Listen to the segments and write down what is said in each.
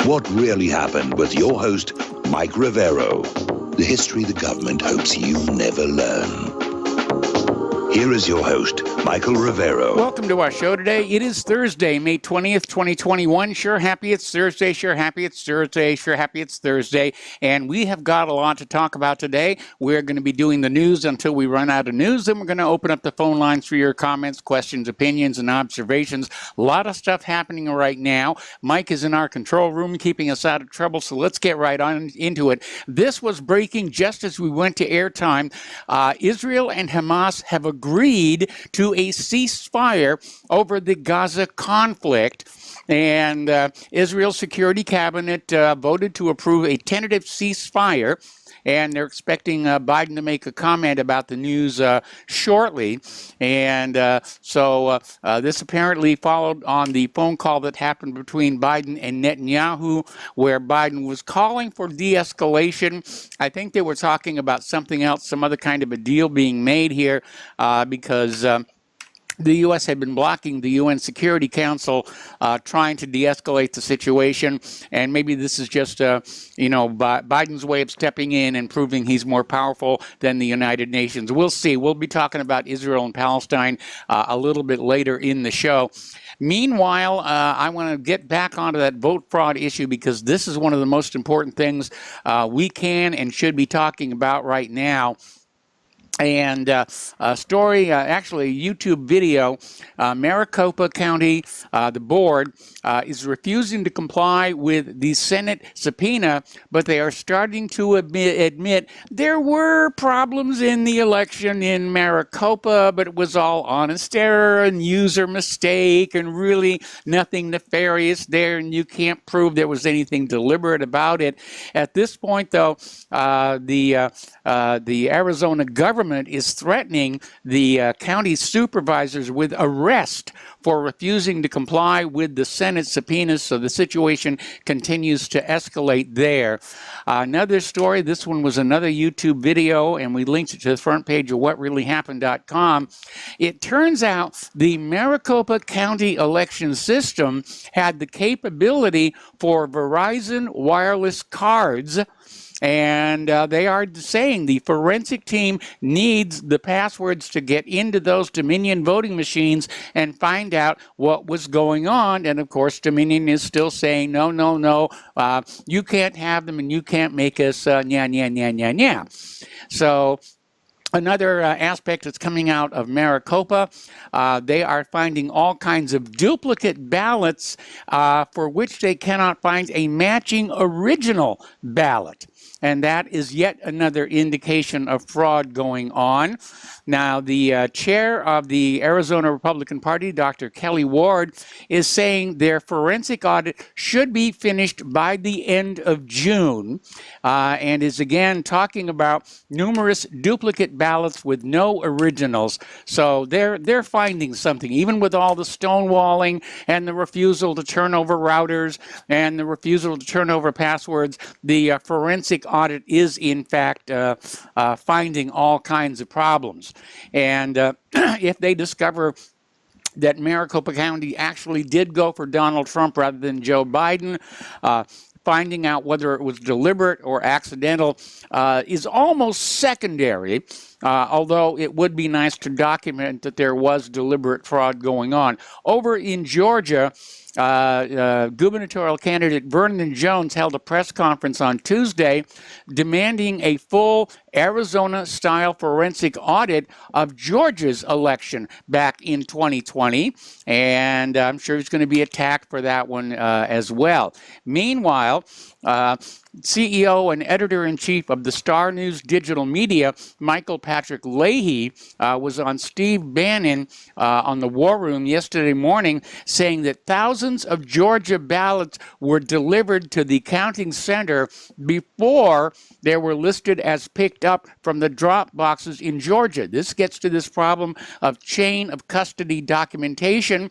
What really happened with your host, Mike Rivero. The history the government hopes you never learn. Here is your host, Michael Rivero. Welcome to our show today. It is Thursday, May 20th, 2021. Sure happy it's Thursday. Sure happy it's Thursday. Sure happy it's Thursday. And we have got a lot to talk about today. We're going to be doing the news until we run out of news. Then we're going to open up the phone lines for your comments, questions, opinions, and observations. A lot of stuff happening right now. Mike is in our control room keeping us out of trouble, so let's get right on into it. This was breaking just as we went to airtime. Israel and Hamas have agreed to a ceasefire over the Gaza conflict. And Israel's Security Cabinet voted to approve a tentative ceasefire. And they're expecting Biden to make a comment about the news shortly. And so this apparently followed on the phone call that happened between Biden and Netanyahu, where Biden was calling for de-escalation. I think they were talking about something else, some other kind of a deal being made here because the U.S. had been blocking the UN Security Council trying to de-escalate the situation, and maybe this is just, Biden's way of stepping in and proving he's more powerful than the United Nations. We'll see. We'll be talking about Israel and Palestine a little bit later in the show. Meanwhile, I want to get back onto that vote fraud issue because this is one of the most important things we can and should be talking about right now. And a story, actually a YouTube video, Maricopa County, the board, is refusing to comply with the Senate subpoena, but they are starting to admit there were problems in the election in Maricopa, but it was all honest error and user mistake and really nothing nefarious there, and you can't prove there was anything deliberate about it. At this point, though, the Arizona government is threatening the county supervisors with arrest for refusing to comply with the Senate subpoenas, so the situation continues to escalate there. Another story, this one was another YouTube video, and we linked it to the front page of whatreallyhappened.com. It turns out the Maricopa County election system had the capability for Verizon wireless cards. And they are saying the forensic team needs the passwords to get into those Dominion voting machines and find out what was going on. And of course, Dominion is still saying, no, you can't have them and you can't make us So another aspect that's coming out of Maricopa, they are finding all kinds of duplicate ballots for which they cannot find a matching original ballot. And that is yet another indication of fraud going on. Now, the chair of the Arizona Republican Party, Dr. Kelly Ward, is saying their forensic audit should be finished by the end of June, and is again talking about numerous duplicate ballots with no originals. So they're finding something, even with all the stonewalling and the refusal to turn over routers and the refusal to turn over passwords. The forensic audit is, in fact, finding all kinds of problems. And if they discover that Maricopa County actually did go for Donald Trump rather than Joe Biden, finding out whether it was deliberate or accidental is almost secondary, although it would be nice to document that there was deliberate fraud going on. Over in Georgia, gubernatorial candidate Vernon Jones held a press conference on Tuesday demanding a full Arizona-style forensic audit of Georgia's election back in 2020, and I'm sure he's going to be attacked for that one as well. Meanwhile, CEO and editor-in-chief of the Star News Digital Media, Michael Patrick Leahy, was on Steve Bannon on the War Room yesterday morning saying that thousands of Georgia ballots were delivered to the counting center before they were listed as picked up from the drop boxes in Georgia. This gets to this problem of chain of custody documentation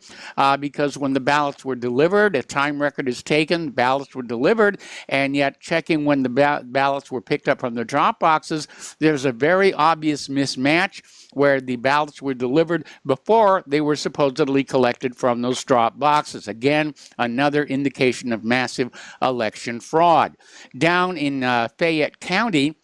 because when the ballots were delivered, a time record is taken, ballots were delivered, and yet checking when the ballots were picked up from the drop boxes, there's a very obvious mismatch where the ballots were delivered before they were supposedly collected from those drop boxes. Again, another indication of massive election fraud. Down in Fayette County,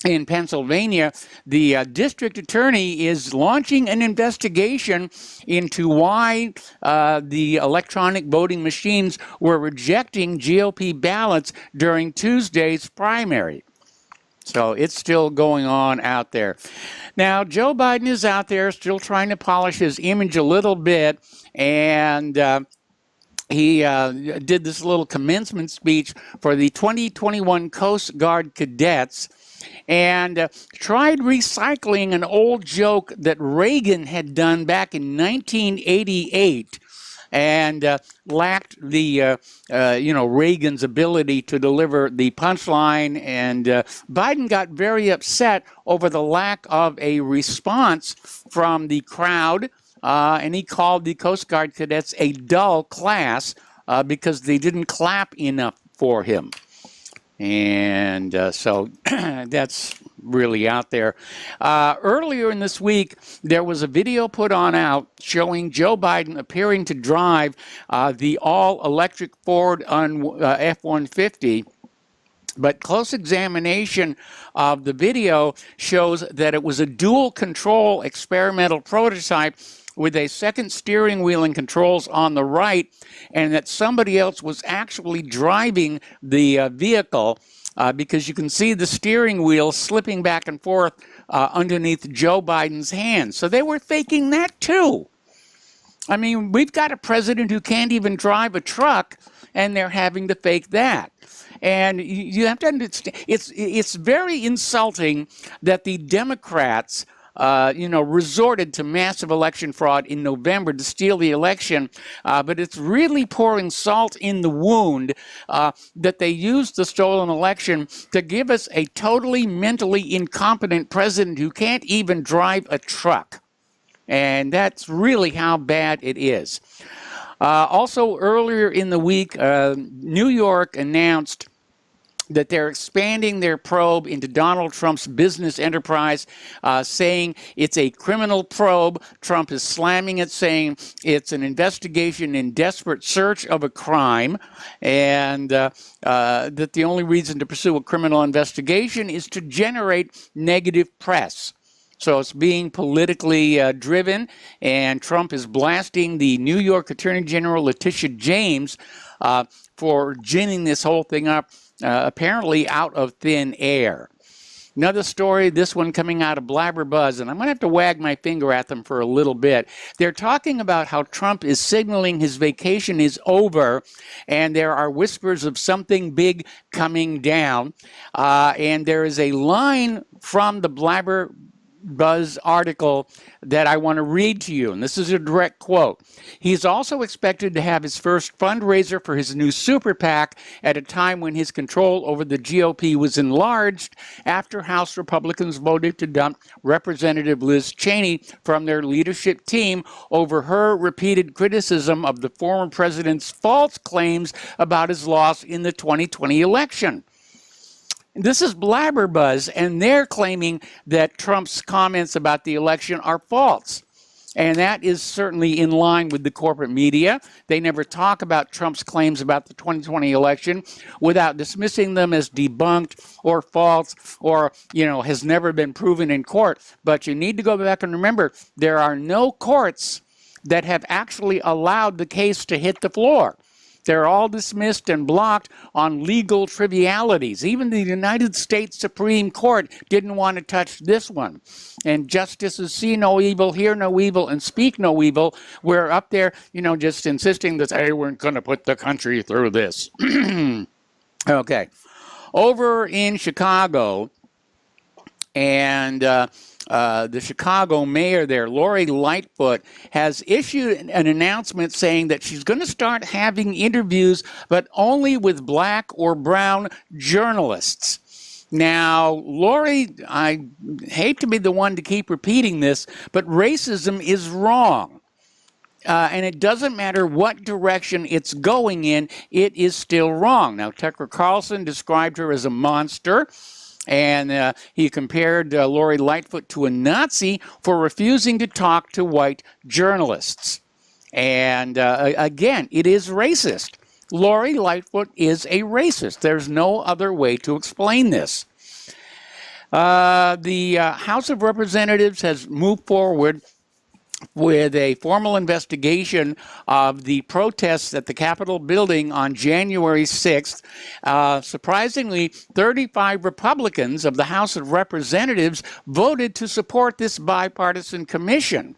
in Pennsylvania, the district attorney is launching an investigation into why the electronic voting machines were rejecting GOP ballots during Tuesday's primary. So it's still going on out there. Now, Joe Biden is out there still trying to polish his image a little bit, and he did this little commencement speech for the 2021 Coast Guard cadets, and tried recycling an old joke that Reagan had done back in 1988, and lacked the, Reagan's ability to deliver the punchline. And Biden got very upset over the lack of a response from the crowd, and he called the Coast Guard cadets a dull class because they didn't clap enough for him. And so that's really out there. Earlier in this week, there was a video put out showing Joe Biden appearing to drive the all-electric Ford F-150. But close examination of the video shows that it was a dual-control experimental prototype with a second steering wheel and controls on the right, and that somebody else was actually driving the vehicle, because you can see the steering wheel slipping back and forth underneath Joe Biden's hands. So they were faking that too. I mean, we've got a president who can't even drive a truck, and they're having to fake that. And you have to understand, it's very insulting that the Democrats resorted to massive election fraud in November to steal the election, but it's really pouring salt in the wound that they used the stolen election to give us a totally mentally incompetent president who can't even drive a truck. And that's really how bad it is. Also, earlier in the week, New York announced that they're expanding their probe into Donald Trump's business enterprise, saying it's a criminal probe. Trump is slamming it, saying it's an investigation in desperate search of a crime, and that the only reason to pursue a criminal investigation is to generate negative press. So it's being politically driven, and Trump is blasting the New York Attorney General Letitia James for ginning this whole thing up, apparently out of thin air. Another story, this one coming out of Blabberbuzz, and I'm going to have to wag my finger at them for a little bit. They're talking about how Trump is signaling his vacation is over, and there are whispers of something big coming down. And there is a line from the Blabberbuzz article that I want to read to you, and this is a direct quote. He's also expected to have his first fundraiser for his new super PAC at a time when his control over the GOP was enlarged after House Republicans voted to dump Representative Liz Cheney from their leadership team over her repeated criticism of the former president's false claims about his loss in the 2020 election. This is Blabberbuzz, and they're claiming that Trump's comments about the election are false. And that is certainly in line with the corporate media. They never talk about Trump's claims about the 2020 election without dismissing them as debunked or false or, has never been proven in court. But you need to go back and remember, there are no courts that have actually allowed the case to hit the floor. They're all dismissed and blocked on legal trivialities. Even the United States Supreme Court didn't want to touch this one. And justices see no evil, hear no evil, and speak no evil. We're up there, just insisting that they weren't going to put the country through this. Okay. Over in Chicago, and the Chicago mayor there, Lori Lightfoot, has issued an announcement saying that she's going to start having interviews, but only with black or brown journalists. Now, Lori, I hate to be the one to keep repeating this, but racism is wrong. and it doesn't matter what direction it's going in, it is still wrong. Now, Tucker Carlson described her as a monster, and he compared Lori Lightfoot to a Nazi for refusing to talk to white journalists. And again, it is racist. Lori Lightfoot is a racist. There's no other way to explain this. The House of Representatives has moved forward with a formal investigation of the protests at the Capitol building on January 6th. Surprisingly, 35 Republicans of the House of Representatives voted to support this bipartisan commission.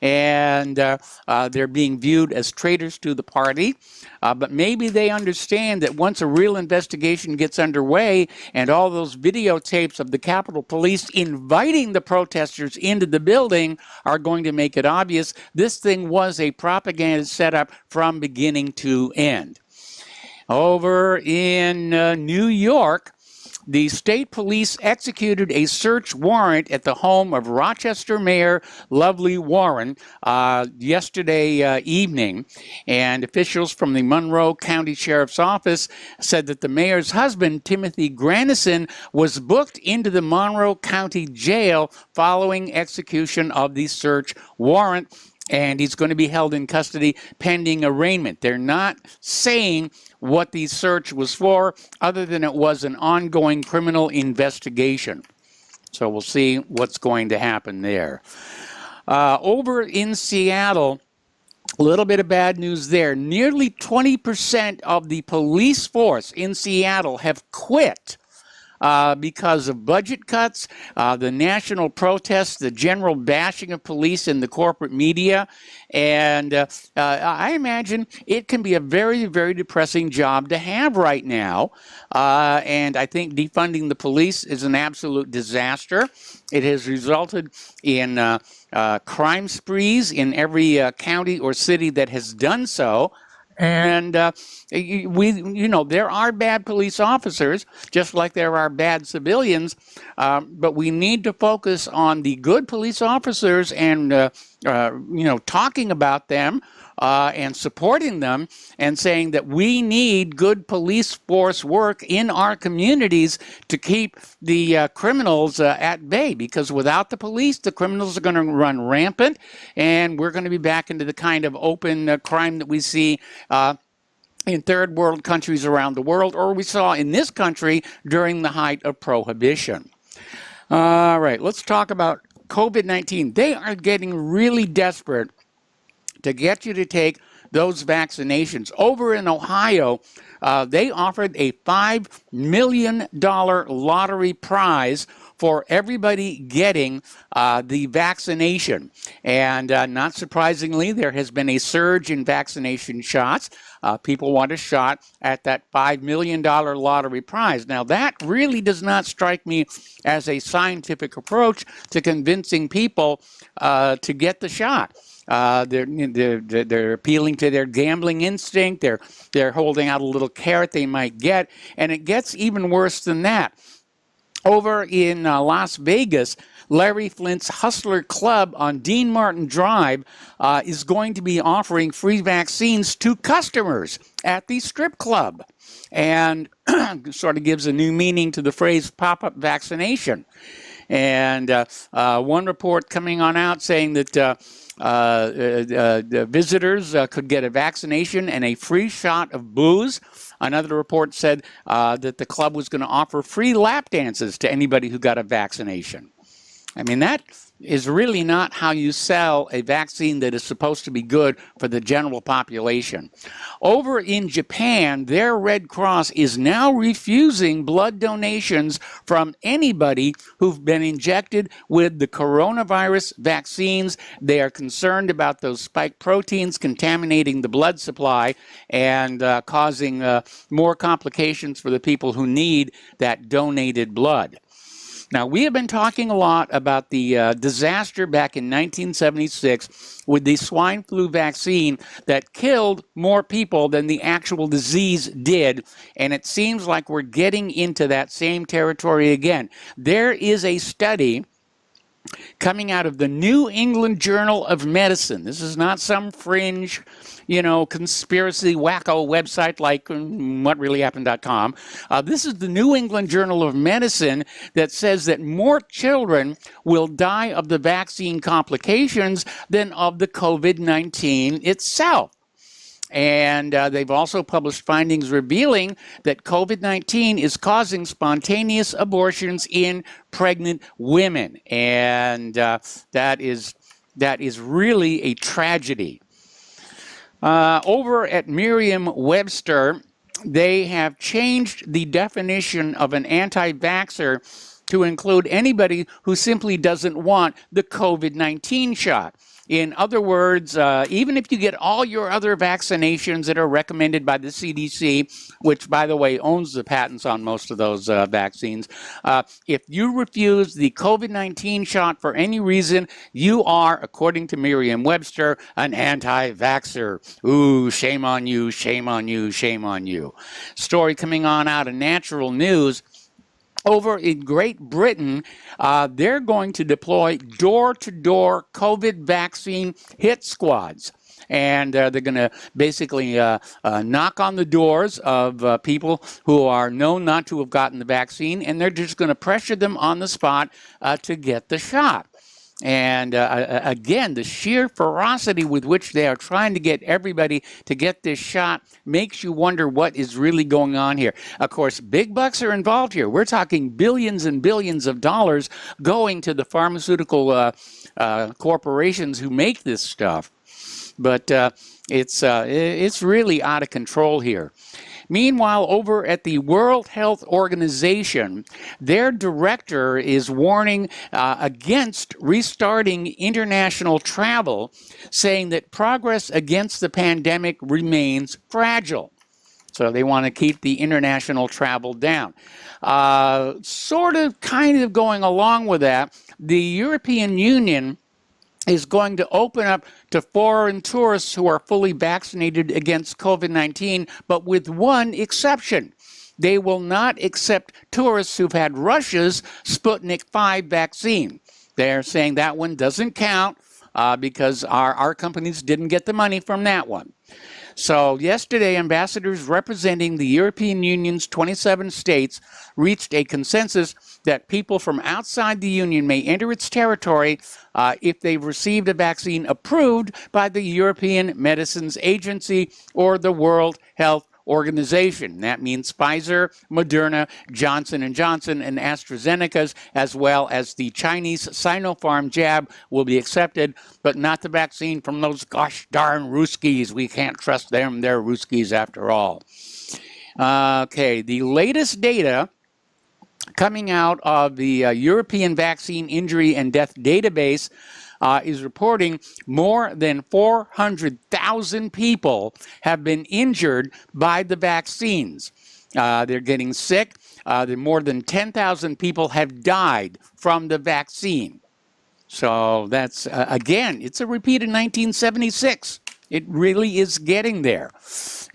And they're being viewed as traitors to the party. But maybe they understand that once a real investigation gets underway and all those videotapes of the Capitol Police inviting the protesters into the building are going to make it obvious this thing was a propaganda setup from beginning to end. Over in New York, the state police executed a search warrant at the home of Rochester Mayor Lovely Warren yesterday evening, and officials from the Monroe County Sheriff's Office said that the mayor's husband, Timothy Granison, was booked into the Monroe County Jail following execution of the search warrant, and he's going to be held in custody pending arraignment. They're not saying what the search was for, other than it was an ongoing criminal investigation. So we'll see what's going to happen there. Over in Seattle, a little bit of bad news there. Nearly 20% of the police force in Seattle have quit because of budget cuts, the national protests, the general bashing of police in the corporate media. And I imagine it can be a very, very depressing job to have right now. And I think defunding the police is an absolute disaster. It has resulted in crime sprees in every county or city that has done so. And there are bad police officers, just like there are bad civilians, but we need to focus on the good police officers and, talking about them and supporting them and saying that we need good police force work in our communities to keep the criminals at bay, because without the police, the criminals are going to run rampant, and we're going to be back into the kind of open crime that we see in third world countries around the world, or we saw in this country during the height of prohibition. All right, let's talk about COVID-19. They are getting really desperate to get you to take those vaccinations. Over in Ohio, they offered a $5 million lottery prize for everybody getting the vaccination. And not surprisingly, there has been a surge in vaccination shots. People want a shot at that $5 million lottery prize. Now, that really does not strike me as a scientific approach to convincing people to get the shot. They're appealing to their gambling instinct. They're holding out a little carrot they might get, and it gets even worse than that. Over in Las Vegas, Larry Flint's Hustler Club on Dean Martin Drive is going to be offering free vaccines to customers at the strip club, and sort of gives a new meaning to the phrase pop-up vaccination. And one report coming on out saying that the visitors could get a vaccination and a free shot of booze. Another report said that the club was going to offer free lap dances to anybody who got a vaccination. I mean, that is really not how you sell a vaccine that is supposed to be good for the general population. Over in Japan, their Red Cross is now refusing blood donations from anybody who've been injected with the coronavirus vaccines. They are concerned about those spike proteins contaminating the blood supply and causing more complications for the people who need that donated blood. Now, we have been talking a lot about the disaster back in 1976 with the swine flu vaccine that killed more people than the actual disease did, and it seems like we're getting into that same territory again. There is a study coming out of the New England Journal of Medicine. This is not some fringe, conspiracy wacko website like whatreallyhappened.com. This is the New England Journal of Medicine that says that more children will die of the vaccine complications than of the COVID-19 itself. And they've also published findings revealing that COVID-19 is causing spontaneous abortions in pregnant women. And that is really a tragedy. Over at Merriam-Webster, they have changed the definition of an anti-vaxxer to include anybody who simply doesn't want the COVID-19 shot. In other words, even if you get all your other vaccinations that are recommended by the CDC, which, by the way, owns the patents on most of those vaccines, if you refuse the COVID-19 shot for any reason, you are, according to Merriam-Webster, an anti-vaxxer. Ooh, shame on you, shame on you, shame on you. Story coming on out of Natural News. Over in Great Britain, they're going to deploy door-to-door COVID vaccine hit squads. And they're going to basically knock on the doors of people who are known not to have gotten the vaccine, and they're just going to pressure them on the spot to get the shot. And again, the sheer ferocity with which they are trying to get everybody to get this shot makes you wonder what is really going on here. Of course, big bucks are involved here. We're talking billions and billions of dollars going to the pharmaceutical corporations who make this stuff. But it's really out of control here. Meanwhile, over at the World Health Organization, their director is warning against restarting international travel, saying that progress against the pandemic remains fragile. So they want to keep the international travel down. Kind of going along with that, the European Union is going to open up to foreign tourists who are fully vaccinated against COVID-19, but with one exception. They will not accept tourists who've had Russia's Sputnik V vaccine. They're saying that one doesn't count because our companies didn't get the money from that one. So yesterday, ambassadors representing the European Union's 27 states reached a consensus that people from outside the Union may enter its territory if they've received a vaccine approved by the European Medicines Agency or the World Health Organization. That means Pfizer, Moderna, Johnson & Johnson, and AstraZeneca's, as well as the Chinese Sinopharm jab will be accepted, but not the vaccine from those gosh darn Ruskies. We can't trust them. They're Ruskies after all. Okay, the latest data coming out of the European Vaccine Injury and Death Database is reporting more than 400,000 people have been injured by the vaccines. They're getting sick. More than 10,000 people have died from the vaccine. So that's, again, it's a repeat of 1976. It really is getting there.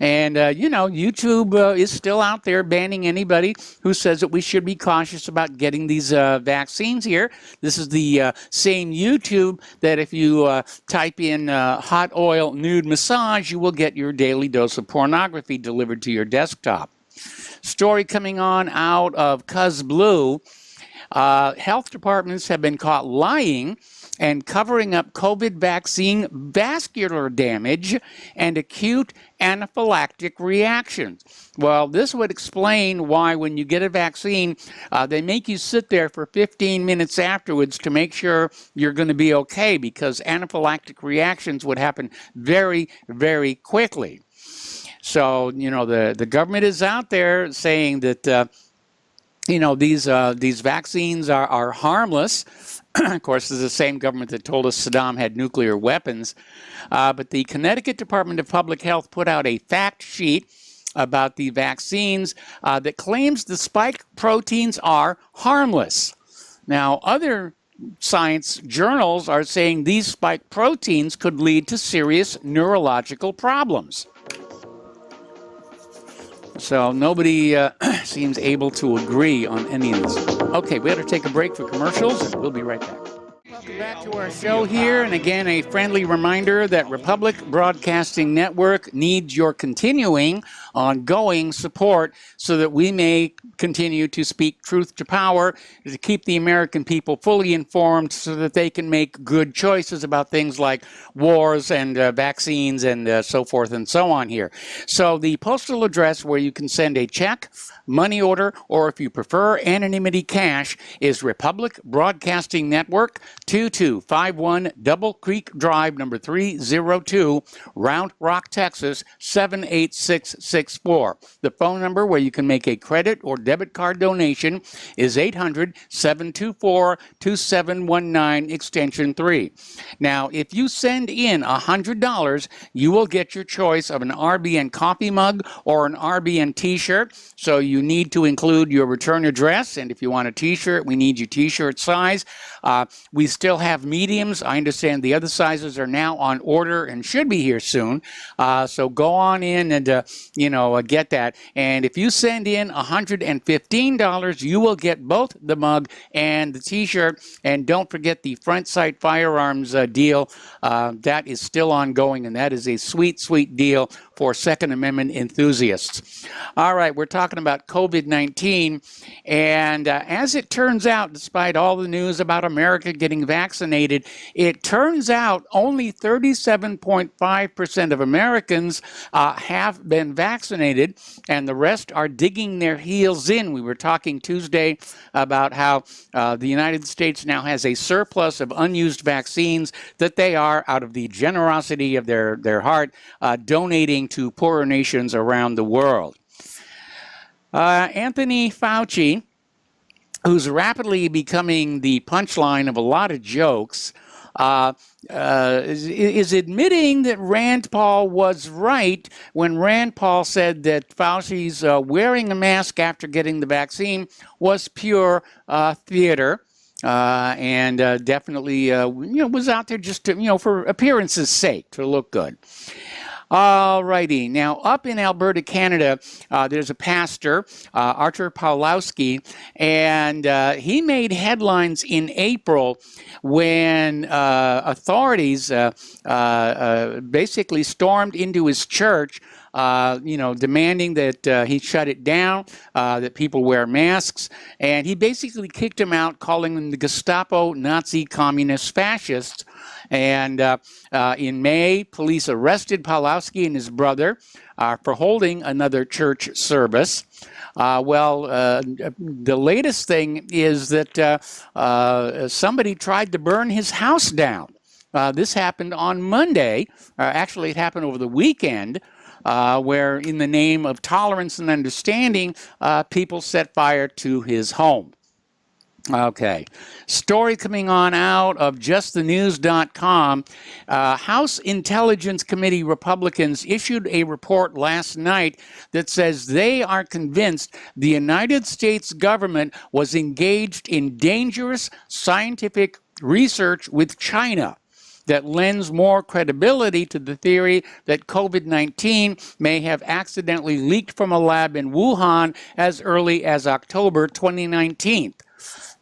And, YouTube is still out there banning anybody who says that we should be cautious about getting these vaccines here. This is the same YouTube that if you type in hot oil nude massage, you will get your daily dose of pornography delivered to your desktop. Story coming on out of Cuz Blue. Health departments have been caught lying and covering up COVID vaccine vascular damage and acute anaphylactic reactions. Well, this would explain why when you get a vaccine, they make you sit there for 15 minutes afterwards to make sure you're going to be okay, because anaphylactic reactions would happen very, very quickly. So, the government is out there saying that these vaccines are harmless. Of course, this is the same government that told us Saddam had nuclear weapons. But the Connecticut Department of Public Health put out a fact sheet about the vaccines that claims the spike proteins are harmless. Now, other science journals are saying these spike proteins could lead to serious neurological problems. So nobody seems able to agree on any of this. Okay, we have to take a break for commercials, and we'll be right back. Welcome back to our show here. And again, a friendly reminder that Republic Broadcasting Network needs your continuing, ongoing support so that we may continue to speak truth to power, to keep the American people fully informed so that they can make good choices about things like wars and vaccines and so forth and so on here. So the postal address where you can send a check, money order, or if you prefer anonymity cash is Republic Broadcasting Network, 2251 Double Creek Drive, number 302, Round Rock, Texas, 78664. The phone number where you can make a credit or debit card donation is 800-724-2719, extension 3. Now, if you send in $100, you will get your choice of an RBN coffee mug or an RBN t-shirt. So you need to include your return address, and if you want a t-shirt, we need your t-shirt size. We still have mediums. I understand the other sizes are now on order and should be here soon. So go on in and, get that. And if you send in $115, you will get both the mug and the t-shirt. And don't forget the Front Sight Firearms deal. That is still ongoing, and that is a sweet, sweet deal for Second Amendment enthusiasts. All right, we're talking about COVID-19. And as it turns out, despite all the news about America getting vaccinated, it turns out only 37.5% of Americans have been vaccinated, and the rest are digging their heels in. We were talking Tuesday about how the United States now has a surplus of unused vaccines that they are, out of the generosity of their heart, donating to poorer nations around the world. Anthony Fauci, who's rapidly becoming the punchline of a lot of jokes, is admitting that Rand Paul was right when Rand Paul said that Fauci's wearing a mask after getting the vaccine was pure theater. And definitely, was out there just to, for appearance's sake, to look good. All righty. Now, up in Alberta, Canada, there's a pastor, Artur Pawlowski, and he made headlines in April when authorities basically stormed into his church, demanding that he shut it down, that people wear masks, and he basically kicked him out, calling them the Gestapo, Nazi, communist, fascists. And in May, police arrested Pawlowski and his brother for holding another church service. The latest thing is that somebody tried to burn his house down. This happened on Monday. Actually, it happened over the weekend. Where in the name of tolerance and understanding, people set fire to his home. Okay. Story coming on out of justthenews.com. House Intelligence Committee Republicans issued a report last night that says they are convinced the United States government was engaged in dangerous scientific research with China that lends more credibility to the theory that COVID-19 may have accidentally leaked from a lab in Wuhan as early as October 2019.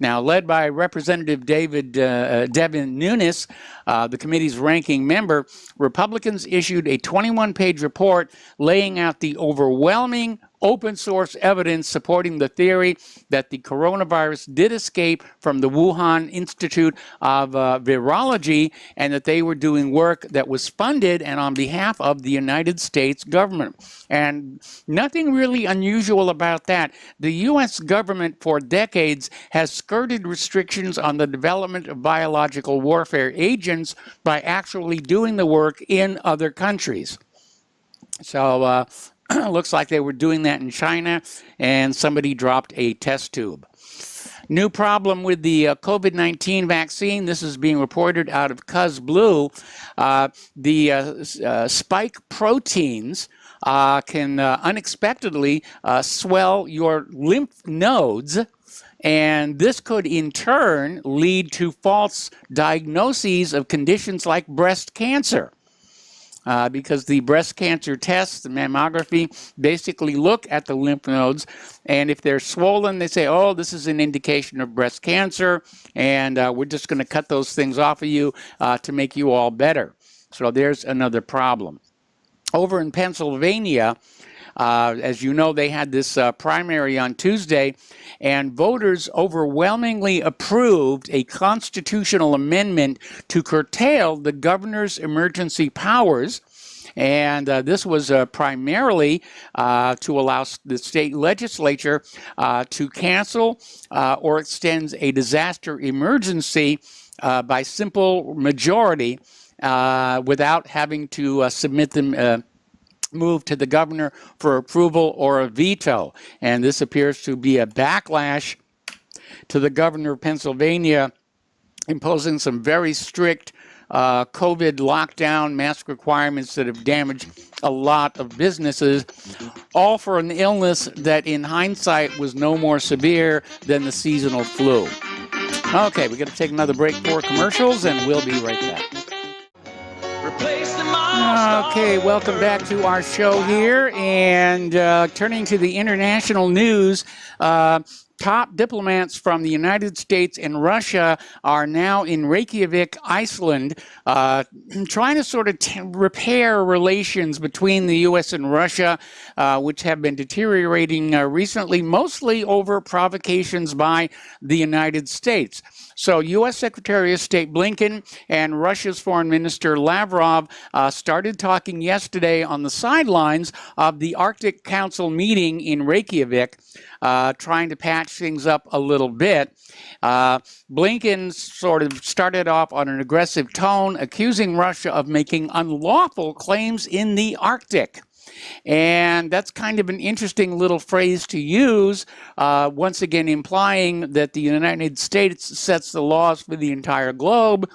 Now, led by Representative Devin Nunes, the committee's ranking member, Republicans issued a 21-page report laying out the overwhelming open source evidence supporting the theory that the coronavirus did escape from the Wuhan Institute of Virology and that they were doing work that was funded and on behalf of the United States government. And nothing really unusual about that. The U.S. government for decades has skirted restrictions on the development of biological warfare agents by actually doing the work in other countries. So, looks like they were doing that in China, and somebody dropped a test tube. New problem with the COVID-19 vaccine. This is being reported out of Cuz Blue. The spike proteins can unexpectedly swell your lymph nodes, and this could in turn lead to false diagnoses of conditions like breast cancer. because the breast cancer tests, the mammography, basically look at the lymph nodes, and if they're swollen, they say, oh, this is an indication of breast cancer, and we're just going to cut those things off of you to make you all better. So there's another problem. Over in Pennsylvania, as you know, they had this primary on Tuesday, and voters overwhelmingly approved a constitutional amendment to curtail the governor's emergency powers. And this was primarily to allow the state legislature to cancel or extend a disaster emergency by simple majority without having to submit them move to the governor for approval or a veto. And this appears to be a backlash to the governor of Pennsylvania imposing some very strict COVID lockdown mask requirements that have damaged a lot of businesses, all for an illness that in hindsight was no more severe than the seasonal flu. Okay, we're going to take another break for commercials, and we'll be right back. Okay, welcome back to our show here, and turning to the international news, top diplomats from the United States and Russia are now in Reykjavik, Iceland, trying to sort of repair relations between the U.S. and Russia, which have been deteriorating recently, mostly over provocations by the United States. So U.S. Secretary of State Blinken and Russia's Foreign Minister Lavrov started talking yesterday on the sidelines of the Arctic Council meeting in Reykjavik, trying to patch things up a little bit. Blinken sort of started off on an aggressive tone, accusing Russia of making unlawful claims in the Arctic. And that's kind of an interesting little phrase to use, once again implying that the United States sets the laws for the entire globe.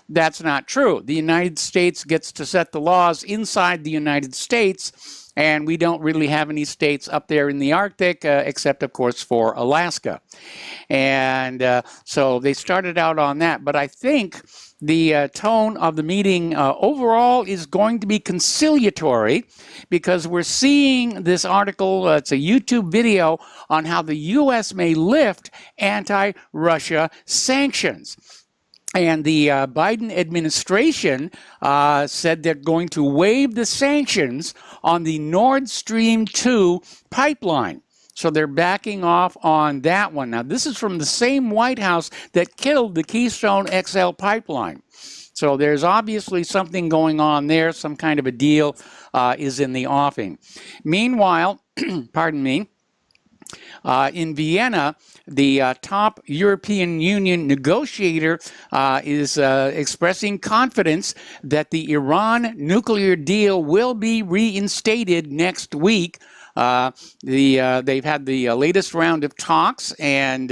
That's not true. The United States gets to set the laws inside the United States, and we don't really have any states up there in the Arctic, except, of course, for Alaska. And so they started out on that. But I think the tone of the meeting overall is going to be conciliatory, because we're seeing this article, it's a YouTube video on how the U.S. may lift anti-Russia sanctions. And the Biden administration said they're going to waive the sanctions on the Nord Stream 2 pipeline. So they're backing off on that one. Now, this is from the same White House that killed the Keystone XL pipeline. So there's obviously something going on there. Some kind of a deal is in the offing. Meanwhile, pardon me, in Vienna, the top European Union negotiator is expressing confidence that the Iran nuclear deal will be reinstated next week. They've had the latest round of talks, and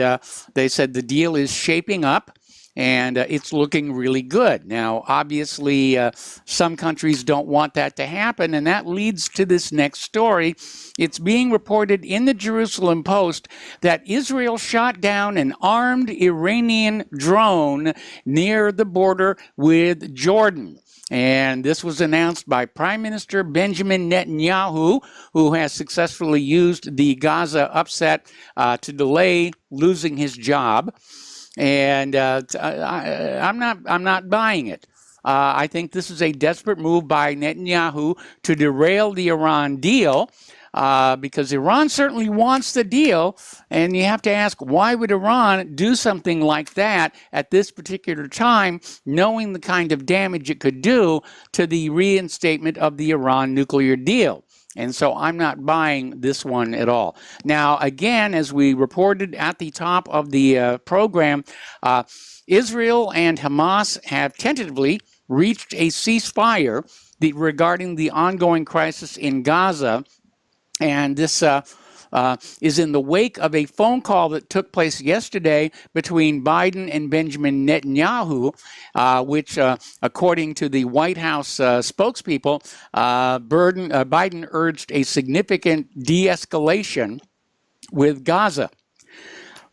they said the deal is shaping up, and it's looking really good. Now, obviously, some countries don't want that to happen, and that leads to this next story. It's being reported in the Jerusalem Post that Israel shot down an armed Iranian drone near the border with Jordan. And this was announced by Prime Minister Benjamin Netanyahu, who has successfully used the Gaza upset to delay losing his job. And I'm not buying it. I think this is a desperate move by Netanyahu to derail the Iran deal, because Iran certainly wants the deal, and you have to ask, why would Iran do something like that at this particular time, knowing the kind of damage it could do to the reinstatement of the Iran nuclear deal? And so I'm not buying this one at all. Now, again, as we reported at the top of the program, Israel and Hamas have tentatively reached a ceasefire regarding the ongoing crisis in Gaza. And this is in the wake of a phone call that took place yesterday between Biden and Benjamin Netanyahu, which, according to the White House spokespeople, Biden urged a significant de-escalation with Gaza.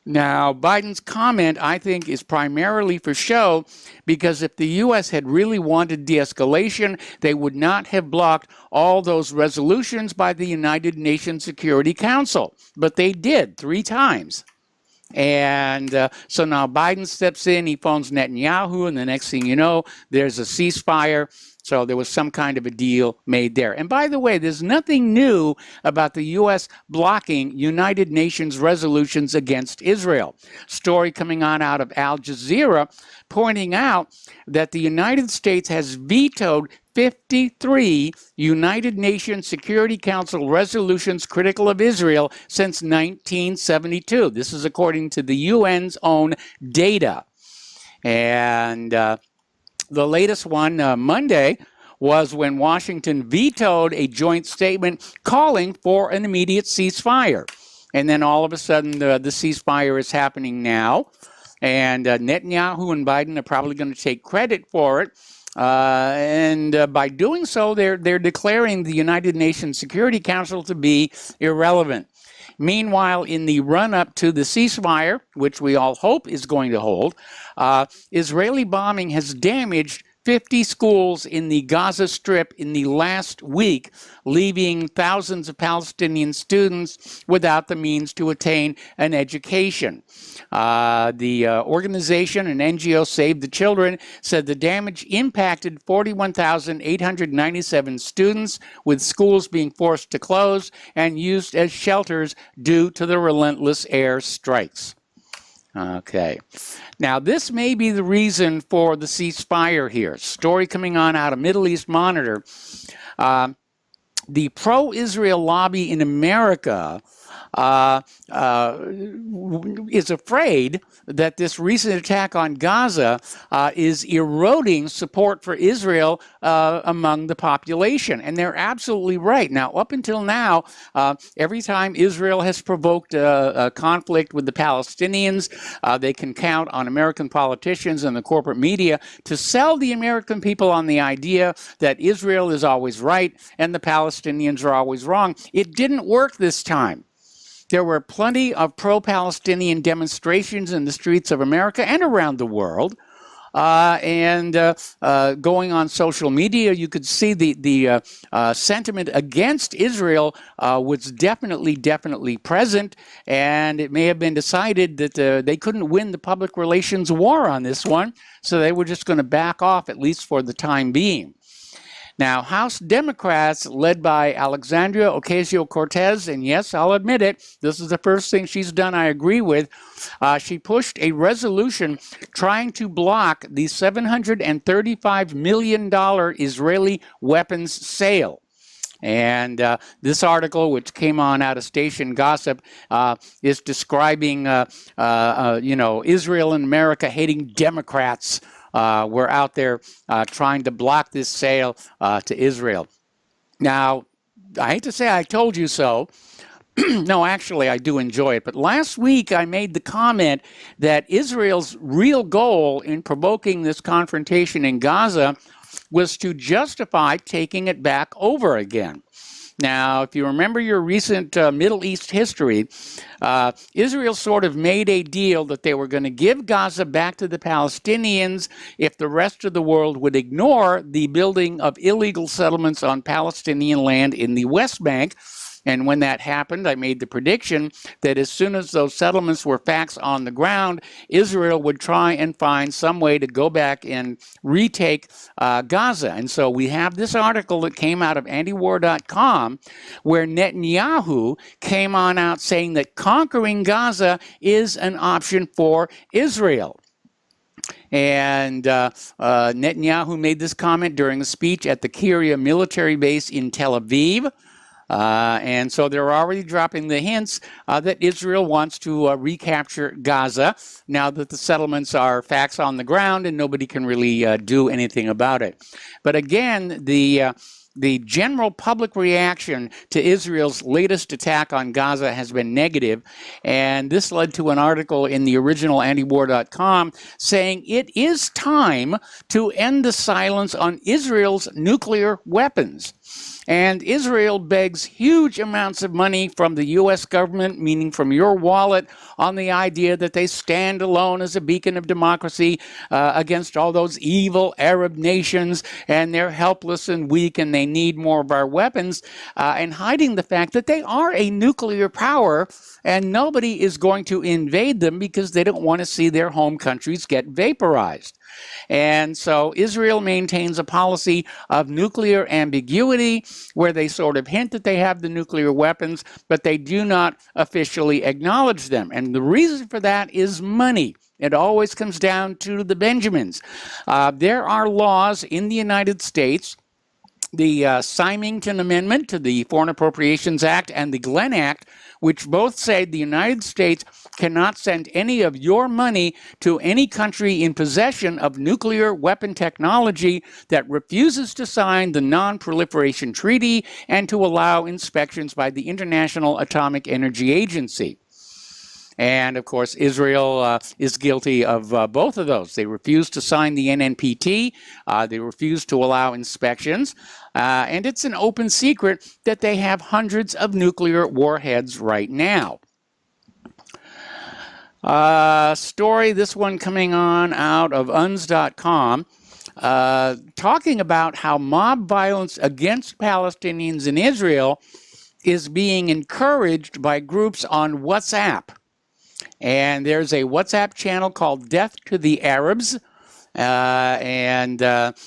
Now, Biden's comment, I think, is primarily for show, because if the U.S. had really wanted de-escalation, they would not have blocked all those resolutions by the United Nations Security Council. But they did 3 times. And so now Biden steps in, he phones Netanyahu, and the next thing you know, there's a ceasefire. So there was some kind of a deal made there. And by the way, there's nothing new about the U.S. blocking United Nations resolutions against Israel. Story coming on out of Al Jazeera pointing out that the United States has vetoed 53 United Nations Security Council resolutions critical of Israel since 1972. This is according to the UN's own data. And the latest one, Monday, was when Washington vetoed a joint statement calling for an immediate ceasefire. And then all of a sudden, the ceasefire is happening now. And Netanyahu and Biden are probably going to take credit for it. And by doing so, they're declaring the United Nations Security Council to be irrelevant. Meanwhile, in the run-up to the ceasefire, which we all hope is going to hold, Israeli bombing has damaged 50 schools in the Gaza Strip in the last week, leaving thousands of Palestinian students without the means to attain an education. The organization, an NGO, Save the Children, said the damage impacted 41,897 students, with schools being forced to close and used as shelters due to the relentless air strikes. Okay. Now, this may be the reason for the ceasefire here. Story coming on out of Middle East Monitor. The pro-Israel lobby in America is afraid that this recent attack on Gaza is eroding support for Israel among the population. And they're absolutely right. Now, up until now, every time Israel has provoked a conflict with the Palestinians, they can count on American politicians and the corporate media to sell the American people on the idea that Israel is always right and the Palestinians are always wrong. It didn't work this time. There were plenty of pro-Palestinian demonstrations in the streets of America and around the world. And going on social media, you could see the sentiment against Israel was definitely present. And it may have been decided that they couldn't win the public relations war on this one. So they were just going to back off, at least for the time being. Now, House Democrats, led by Alexandria Ocasio-Cortez, and yes, I'll admit it, this is the first thing she's done I agree with, she pushed a resolution trying to block the $735 million Israeli weapons sale. And this article, which came on out of Station Gossip, is describing, Israel and America hating Democrats. We're out there trying to block this sale to Israel. Now, I hate to say I told you so. No, actually, I do enjoy it. But last week, I made the comment that Israel's real goal in provoking this confrontation in Gaza was to justify taking it back over again. Now, if you remember your recent Middle East history, Israel sort of made a deal that they were going to give Gaza back to the Palestinians if the rest of the world would ignore the building of illegal settlements on Palestinian land in the West Bank. And when that happened, I made the prediction that as soon as those settlements were facts on the ground, Israel would try and find some way to go back and retake Gaza. And so we have this article that came out of antiwar.com where Netanyahu came on out saying that conquering Gaza is an option for Israel. And Netanyahu made this comment during a speech at the Kiryat military base in Tel Aviv. And so they're already dropping the hints that Israel wants to recapture Gaza now that the settlements are facts on the ground and nobody can really do anything about it. But again, the general public reaction to Israel's latest attack on Gaza has been negative, and this led to an article in the original antiwar.com saying it is time to end the silence on Israel's nuclear weapons. And Israel begs huge amounts of money from the U.S. government, meaning from your wallet, on the idea that they stand alone as a beacon of democracy against all those evil Arab nations, and they're helpless and weak and they need more of our weapons, and hiding the fact that they are a nuclear power and nobody is going to invade them because they don't want to see their home countries get vaporized. And so Israel maintains a policy of nuclear ambiguity where they sort of hint that they have the nuclear weapons, but they do not officially acknowledge them. And the reason for that is money. It always comes down to the Benjamins. There are laws in the United States, the Symington Amendment to the Foreign Appropriations Act and the Glenn Act, which both say the United States cannot send any of your money to any country in possession of nuclear weapon technology that refuses to sign the Non-Proliferation Treaty and to allow inspections by the International Atomic Energy Agency. And, of course, Israel is guilty of both of those. They refuse to sign the NNPT. They refuse to allow inspections. And it's an open secret that they have hundreds of nuclear warheads right now. Story, this one coming on out of uns.com, talking about how mob violence against Palestinians in Israel is being encouraged by groups on WhatsApp. And there's a WhatsApp channel called Death to the Arabs. WhatsApp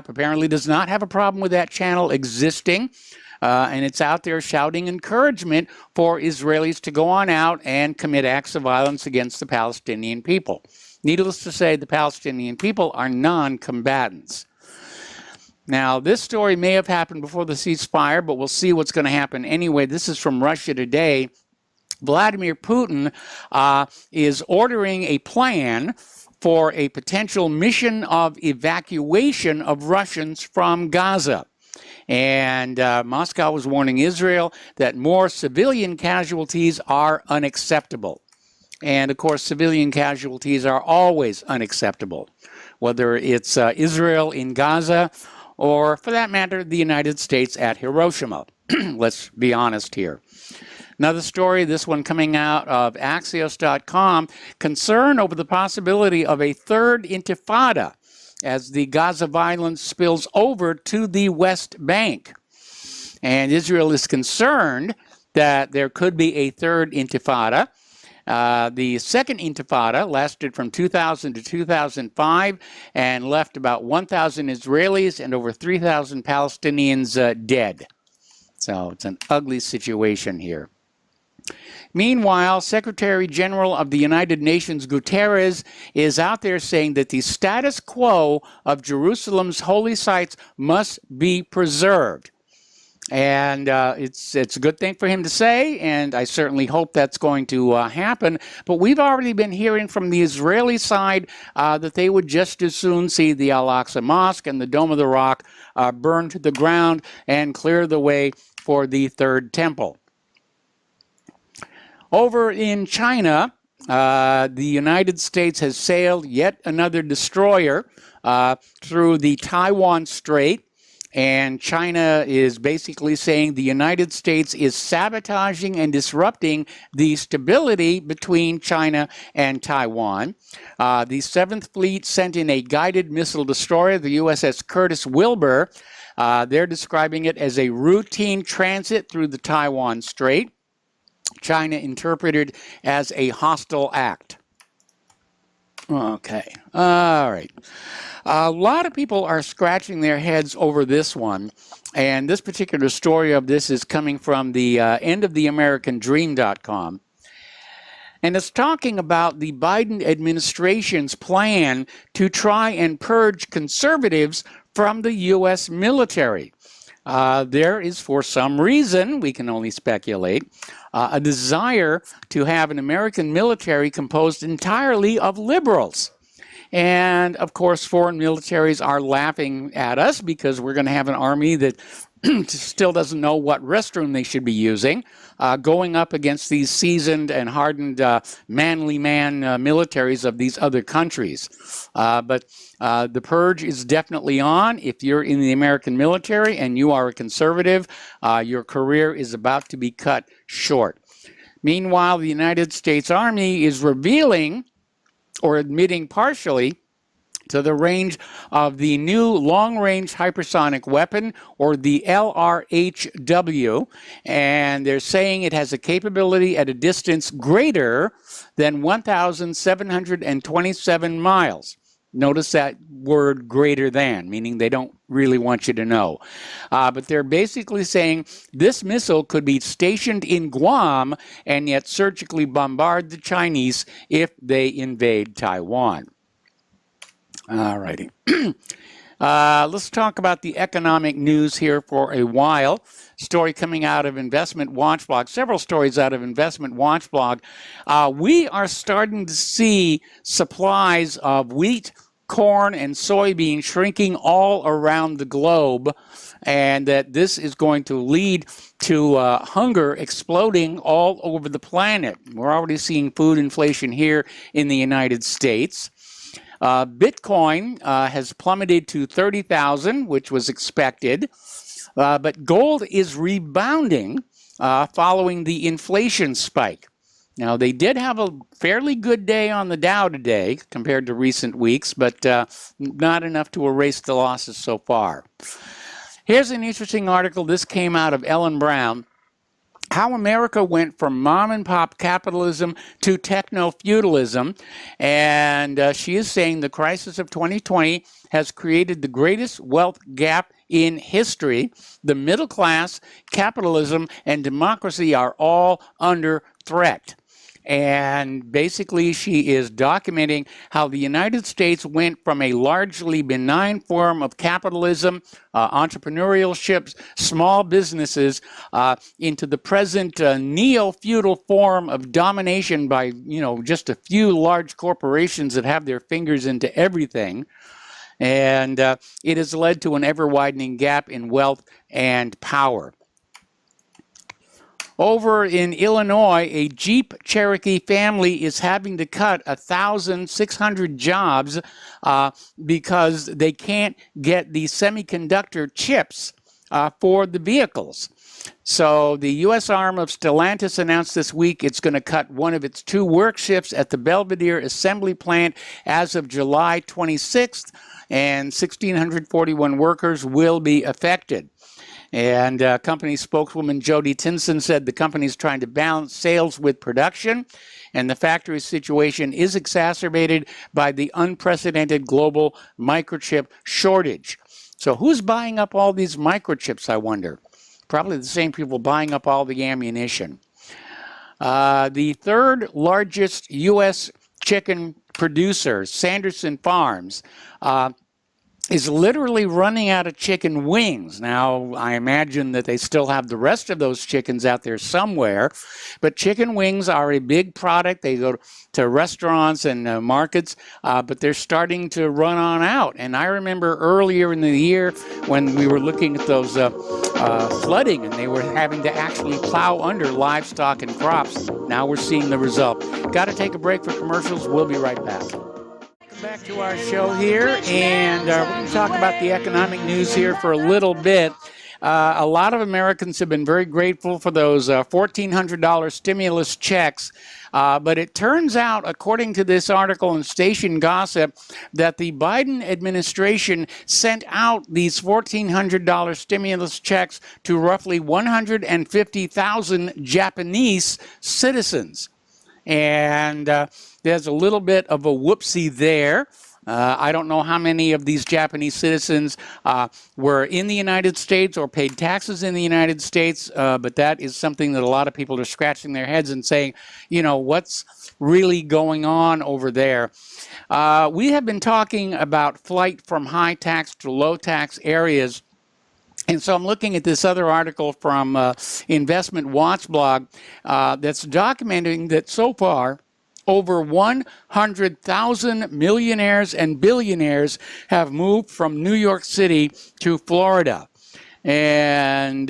apparently does not have a problem with that channel existing. And it's out there shouting encouragement for Israelis to go on out and commit acts of violence against the Palestinian people. Needless to say, the Palestinian people are non-combatants. Now, this story may have happened before the ceasefire, but we'll see what's going to happen anyway. This is from Russia Today. Vladimir Putin is ordering a plan for a potential mission of evacuation of Russians from Gaza. And Moscow was warning Israel that more civilian casualties are unacceptable. And, of course, civilian casualties are always unacceptable, whether it's Israel in Gaza or, for that matter, the United States at Hiroshima. Let's be honest here. Another story, this one coming out of Axios.com, concern over the possibility of a third intifada as the Gaza violence spills over to the West Bank. And Israel is concerned that there could be a third intifada. The second intifada lasted from 2000 to 2005 and left about 1,000 Israelis and over 3,000 Palestinians dead. So it's an ugly situation here. Meanwhile, Secretary General of the United Nations Guterres is out there saying that the status quo of Jerusalem's holy sites must be preserved. And it's a good thing for him to say, and I certainly hope that's going to happen. But we've already been hearing from the Israeli side that they would just as soon see the Al-Aqsa Mosque and the Dome of the Rock burned to the ground and clear the way for the Third Temple. Over in China, the United States has sailed yet another destroyer through the Taiwan Strait, and China is basically saying the United States is sabotaging and disrupting the stability between China and Taiwan. The 7th Fleet sent in a guided missile destroyer, the USS Curtis Wilbur. They're describing it as a routine transit through the Taiwan Strait. China interpreted as a hostile act. Okay, all right. A lot of people are scratching their heads over this one, and this particular story of this is coming from the endoftheamericandream.com. And it's talking about the Biden administration's plan to try and purge conservatives from the U.S. military. There is, for some reason, we can only speculate, a desire to have an American military composed entirely of liberals. And, of course, foreign militaries are laughing at us because we're going to have an army that still doesn't know what restroom they should be using, going up against these seasoned and hardened manly man militaries of these other countries. But the purge is definitely on. If you're in the American military and you are a conservative, your career is about to be cut short. Meanwhile, the United States Army is revealing or admitting partially to the range of the new long-range hypersonic weapon, or the LRHW, and they're saying it has a capability at a distance greater than 1,727 miles. Notice that word greater than, meaning they don't really want you to know. But they're basically saying this missile could be stationed in Guam and yet surgically bombard the Chinese if they invade Taiwan. All righty. Let's talk about the economic news here for a while. Story coming out of Investment Watchblog, several stories out of Investment Watchblog. We are starting to see supplies of wheat, corn, and soybean shrinking all around the globe, and that this is going to lead to hunger exploding all over the planet. We're already seeing food inflation here in the United States. Bitcoin has plummeted to 30,000, which was expected, but gold is rebounding following the inflation spike. Now, they did have a fairly good day on the Dow today compared to recent weeks, but not enough to erase the losses so far. Here's an interesting article. This came out of Ellen Brown. How America went from mom-and-pop capitalism to techno-feudalism, and she is saying the crisis of 2020 has created the greatest wealth gap in history. The middle class, capitalism, and democracy are all under threat. And basically, she is documenting how the United States went from a largely benign form of capitalism, entrepreneurship, small businesses, into the present neo-feudal form of domination by, just a few large corporations that have their fingers into everything. And it has led to an ever-widening gap in wealth and power. Over in Illinois, a Jeep Cherokee family is having to cut 1,600 jobs because they can't get the semiconductor chips for the vehicles. So the U.S. arm of Stellantis announced this week it's going to cut one of its 2 work shifts at the Belvidere assembly plant as of July 26th, and 1,641 workers will be affected. And company spokeswoman Jody Tinson said the company is trying to balance sales with production, and the factory situation is exacerbated by the unprecedented global microchip shortage. So who's buying up all these microchips, I wonder? Probably the same people buying up all the ammunition. The third largest U.S. chicken producer, Sanderson Farms, is literally running out of chicken wings. Now, I imagine that they still have the rest of those chickens out there somewhere, but chicken wings are a big product. They go to restaurants and markets, but they're starting to run on out. And I remember earlier in the year when we were looking at those flooding, and they were having to actually plow under livestock and crops. Now we're seeing the result. Got to take a break for commercials. We'll be right back. Back to our show here, and we're going to talk about the economic news here for a little bit. A lot of Americans have been very grateful for those $1,400 stimulus checks, but it turns out, according to this article in Station Gossip, that the Biden administration sent out these $1,400 stimulus checks to roughly 150,000 Japanese citizens. And there's a little bit of a whoopsie there. I don't know how many of these Japanese citizens were in the United States or paid taxes in the United States, but that is something that a lot of people are scratching their heads and saying, what's really going on over there? We have been talking about flight from high tax to low tax areas. And so I'm looking at this other article from Investment Watchblog that's documenting that so far, over 100,000 millionaires and billionaires have moved from New York City to Florida. And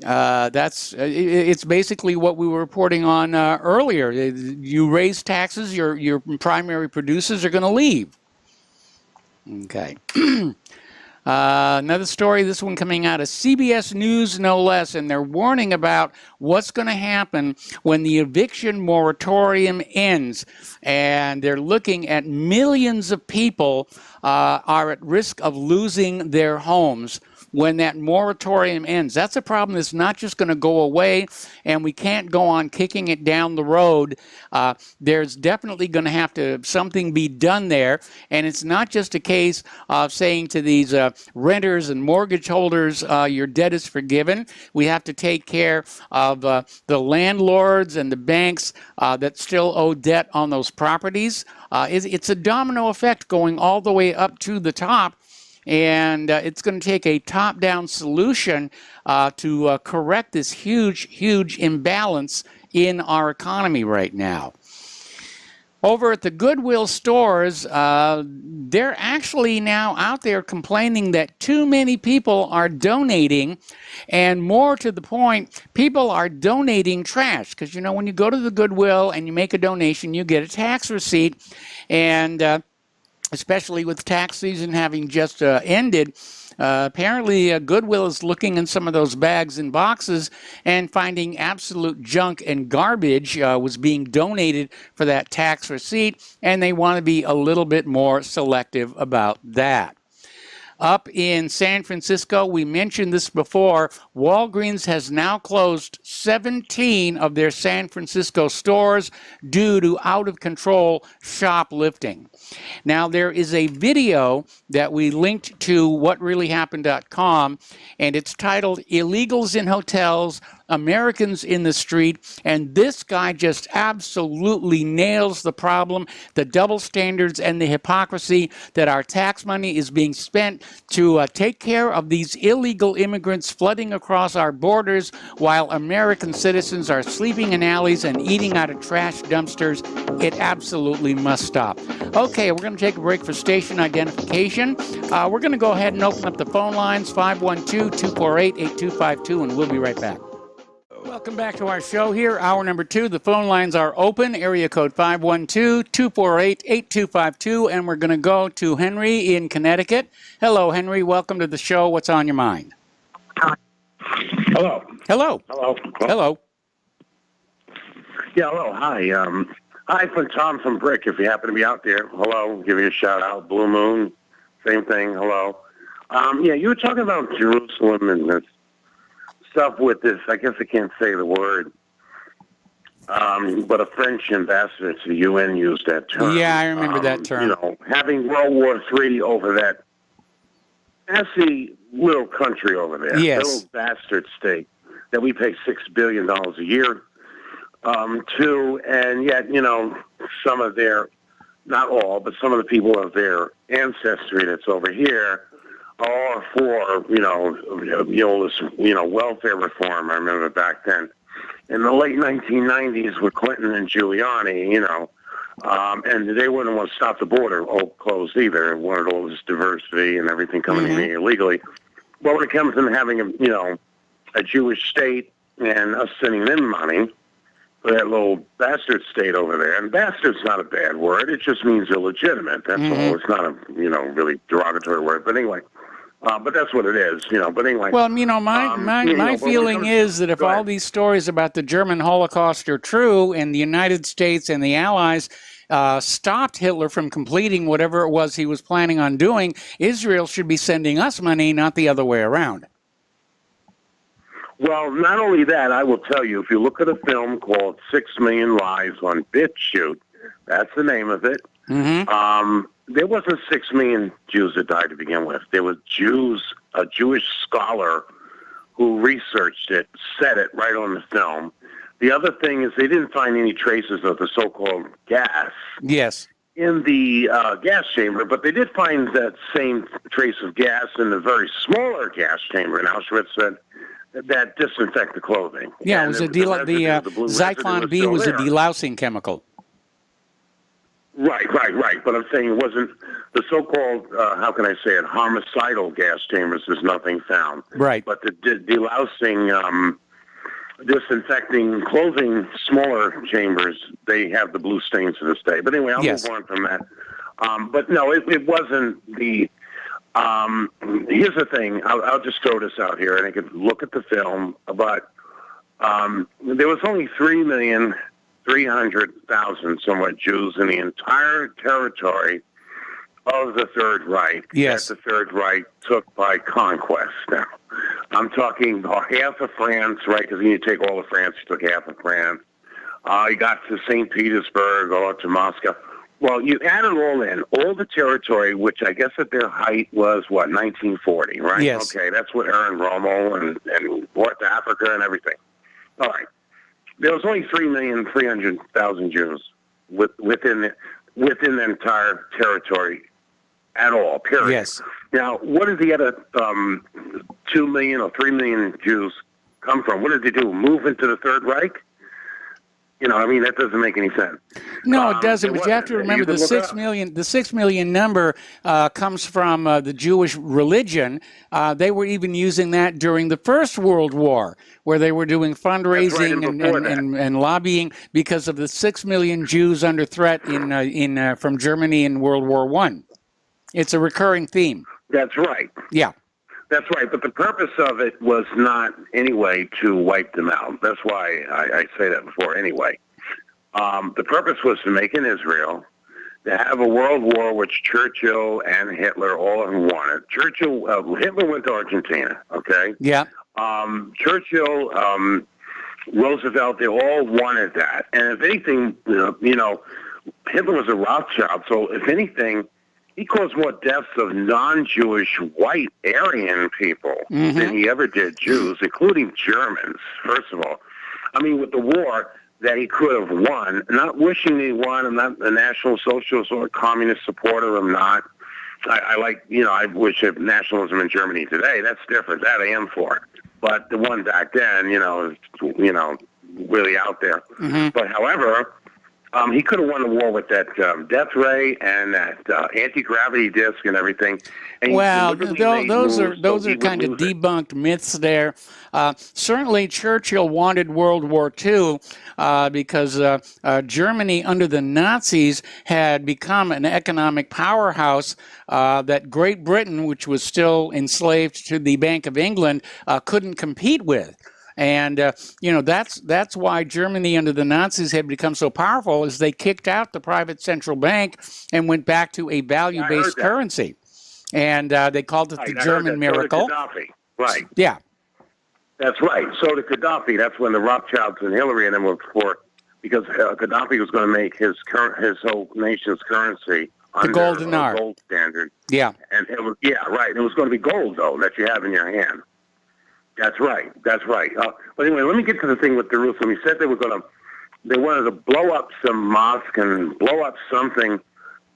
it's basically what we were reporting on earlier. You raise taxes, your primary producers are going to leave. Okay. Another story, this one coming out of CBS News, no less, and they're warning about what's going to happen when the eviction moratorium ends. And they're looking at millions of people are at risk of losing their homes when that moratorium ends. That's a problem that's not just going to go away, and we can't go on kicking it down the road. There's definitely going to have to something be done there, and it's not just a case of saying to these renters and mortgage holders, your debt is forgiven. We have to take care of the landlords and the banks that still owe debt on those properties. It's a domino effect going all the way up to the top. And it's going to take a top-down solution to correct this huge imbalance in our economy right now. Over at the Goodwill stores, they're actually now out there complaining that too many people are donating, and more to the point, people are donating trash. Because, you know, when you go to the Goodwill and you make a donation, you get a tax receipt, and especially with tax season having just ended, apparently Goodwill is looking in some of those bags and boxes and finding absolute junk and garbage was being donated for that tax receipt, and they want to be a little bit more selective about that. Up in San Francisco, we mentioned this before, Walgreens has now closed 17 of their San Francisco stores due to out-of-control shoplifting. Now, there is a video that we linked to whatreallyhappened.com, and it's titled Illegals in Hotels, Americans in the Street, and this guy just absolutely nails the problem, the double standards and the hypocrisy that our tax money is being spent to take care of these illegal immigrants flooding across our borders while American citizens are sleeping in alleys and eating out of trash dumpsters. It absolutely must stop. Okay, we're going to take a break for station identification. We're going to go ahead and open up the phone lines, 512-248-8252, and we'll be right back. Welcome back to our show here, hour number 2. The phone lines are open, area code 512-248-8252, and we're going to go to Henry in Connecticut. Hello, Henry. Welcome to the show. What's on your mind? Hello. Hello. Hello. Hello. Yeah, hello. Hi. Hi, from Tom from Brick, if you happen to be out there. Hello. Give you a shout out. Blue Moon. Same thing. Hello. Yeah, you were talking about Jerusalem and this stuff with this, I guess I can't say the word, but a French ambassador to the UN used that term. Yeah, I remember that term. You know, having World War III over that nasty little country over there, yes, little bastard state that we pay $6 billion a year to, and yet, you know, some of their, not all, but some of the people of their ancestry that's over here are for, welfare reform. I remember back then. In the late 1990s with Clinton and Giuliani, and they wouldn't want to stop the border closed either. They wanted all this diversity and everything coming in here illegally. But when it comes to having a Jewish state and us sending them money for that little bastard state over there, and bastard's not a bad word. It just means illegitimate. That's all. It's not a, really derogatory word. But anyway, but that's what it is, But anyway. Well, my feeling is that if all these stories about the German Holocaust are true, and the United States and the Allies stopped Hitler from completing whatever it was he was planning on doing, Israel should be sending us money, not the other way around. Well, not only that, I will tell you, if you look at a film called 6 Million Lives on BitChute, that's the name of it. There wasn't 6 million Jews that died to begin with. There was a Jewish scholar who researched it, said it right on the film. The other thing is they didn't find any traces of the so-called gas. Yes. In the gas chamber, but they did find that same trace of gas in the very smaller gas chamber in Auschwitz that disinfect the clothing. Yeah, it was the Zyklon B was a delousing chemical. Right. But I'm saying it wasn't the so-called, how can I say it, homicidal gas chambers. There's nothing found. Right. But the delousing, disinfecting, closing smaller chambers, they have the blue stains to this day. But anyway, I'll move on from that. But no, it wasn't the. Here's the thing. I'll just throw this out here, and I could look at the film. But there was only 3,300,000 somewhat Jews in the entire territory of the Third Reich. Yes. That the Third Reich took by conquest. Now, I'm talking about half of France, right? Because you take all of France, you took half of France. You got to St. Petersburg or to Moscow. Well, you add it all in, all the territory, which I guess at their height was, 1940, right? Yes. Okay, that's what earned Rommel and North Africa and everything. All right. There was only 3,300,000 Jews within the entire territory at all, period. Yes. Now, what did the other 2 million or 3 million Jews come from? What did they do? Move into the Third Reich? That doesn't make any sense. No, it doesn't. But you have to remember the 6 million. The 6 million number comes from the Jewish religion. They were even using that during the First World War, where they were doing fundraising and lobbying because of the 6 million Jews under threat from Germany in World War I. It's a recurring theme. That's right. Yeah. That's right, but the purpose of it was not, anyway, to wipe them out. That's why I say that before, anyway. The purpose was to make an Israel, to have a world war which Churchill and Hitler all of them wanted. Hitler went to Argentina, okay? Yeah. Churchill, Roosevelt, they all wanted that. And if anything, Hitler was a Rothschild, so if anything, he caused more deaths of non-Jewish white Aryan people than he ever did Jews, including Germans, first of all. With the war that he could have won, not wishing he won, I'm not a National Socialist or a communist supporter, I'm not. I wish of nationalism in Germany today. That's different. That I am for it. But the one back then, is, really out there. But however, he could have won the war with that death ray and that anti-gravity disc and everything. And those are kind of debunked myths there. Certainly, Churchill wanted World War II because Germany under the Nazis had become an economic powerhouse that Great Britain, which was still enslaved to the Bank of England, couldn't compete with. And, that's why Germany under the Nazis had become so powerful, is they kicked out the private central bank and went back to a value-based currency. And they called it the German miracle. So did Gaddafi. Right. Yeah. That's right. So did Gaddafi. That's when the Rothschilds and Hillary and them were for, because Gaddafi was going to make his whole nation's currency the gold dinar. Gold standard. Yeah. And it was, right. It was going to be gold, though, that you have in your hand. That's right. But anyway, let me get to the thing with Jerusalem. He said they wanted to blow up some mosque and blow up something